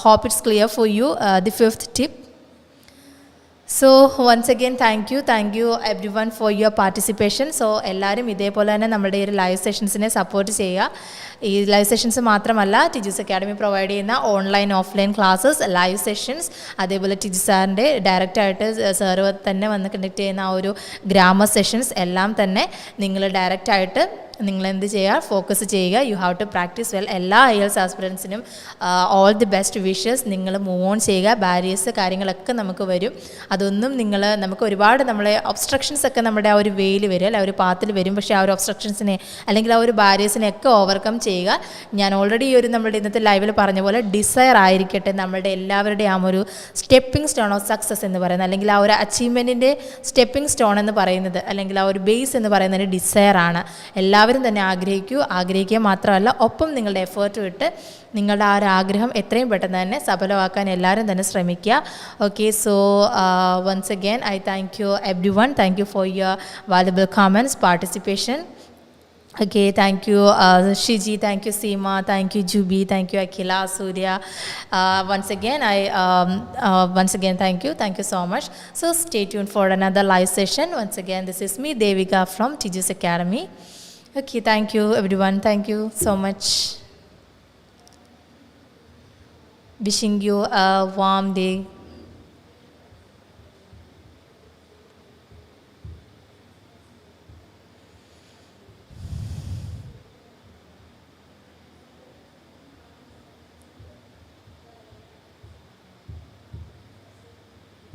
hope it's clear for you the 5th tip. So once again thank you everyone for your participation. So എല്ലാവരും ഇതേപോലെ തന്നെ നമ്മുടെ ഈ ഒരു ലൈവ് സെഷൻസിനെ സപ്പോർട്ട് ചെയ്യുക. ഈ ലൈവ് സെഷൻസ് മാത്രമല്ല, ടിജൂസ് അക്കാഡമി പ്രൊവൈഡ് ചെയ്യുന്ന online offline classes, live sessions, അതേപോലെ ടിജു സാറിൻ്റെ ഡയറക്റ്റായിട്ട് സാറ് തന്നെ വന്ന് കണ്ടക്ട് ചെയ്യുന്ന ആ ഒരു ഗ്രാമർ സെഷൻസ് എല്ലാം തന്നെ നിങ്ങൾ ഡയറക്റ്റായിട്ട് നിങ്ങൾ എന്ത് ചെയ്യുക, ഫോക്കസ് ചെയ്യുക. You have to practice well. എല്ലാ IELTS ആസ്പിറൻസിനും ഓൾ ദി ബെസ്റ്റ് വിഷസ്. നിങ്ങൾ മൂവ് ഓൺ ചെയ്യുക. ബാരിയേഴ്സ് കാര്യങ്ങളൊക്കെ നമുക്ക് വരും. അതൊന്നും നമുക്ക് ഒരുപാട് നമ്മളെ ഒബ്സ്ട്രക്ഷൻസ് ഒക്കെ നമ്മുടെ ആ ഒരു വേയിൽ വരും അല്ല, ഒരു പാത്തിൽ വരും. പക്ഷേ ആ ഒരു ഒബ്സ്ട്രക്ഷൻസിനെ അല്ലെങ്കിൽ ആ ഒരു ബാരിയേഴ്സിനെ ഒക്കെ ഓവർകം ചെയ്യുക. ഞാൻ ഓൾറെഡി നമ്മുടെ ഇന്നത്തെ ലൈവിൽ പറഞ്ഞ പോലെ ഡിസയർ ആയിരിക്കട്ടെ നമ്മളുടെ എല്ലാവരുടെയും ആ ഒരു സ്റ്റെപ്പിംഗ് സ്റ്റോൺ ഓഫ് സക്സസ് എന്ന് പറയുന്നത്, അല്ലെങ്കിൽ ആ ഒരു അച്ചീവ്മെൻറ്റിൻ്റെ സ്റ്റെപ്പിംഗ് സ്റ്റോൺ എന്ന് പറയുന്നത്, അല്ലെങ്കിൽ ആ ഒരു ബേസ് എന്ന് പറയുന്നത് ഡിസയർ ആണ്. എല്ലാവരും തന്നെ ആഗ്രഹിക്കുക മാത്രമല്ല, ഒപ്പം നിങ്ങളുടെ എഫേർട്ടും ഇട്ട് നിങ്ങളുടെ ആ ഒരു ആഗ്രഹം എത്രയും പെട്ടെന്ന് തന്നെ സഫലമാക്കാൻ എല്ലാവരും തന്നെ ശ്രമിക്കുക. Okay, so once again I thank you everyone. Thank you for your valuable comments, participation. Okay, thank you Shiji, thank you Seema, thank you Jubi, thank you Akhila, Surya. Once again thank you so much. So stay tuned for another live session. Once again, this is me Devika from Tiju's Academy. Okay, thank you everyone, thank you so much. Wishing you a warm day.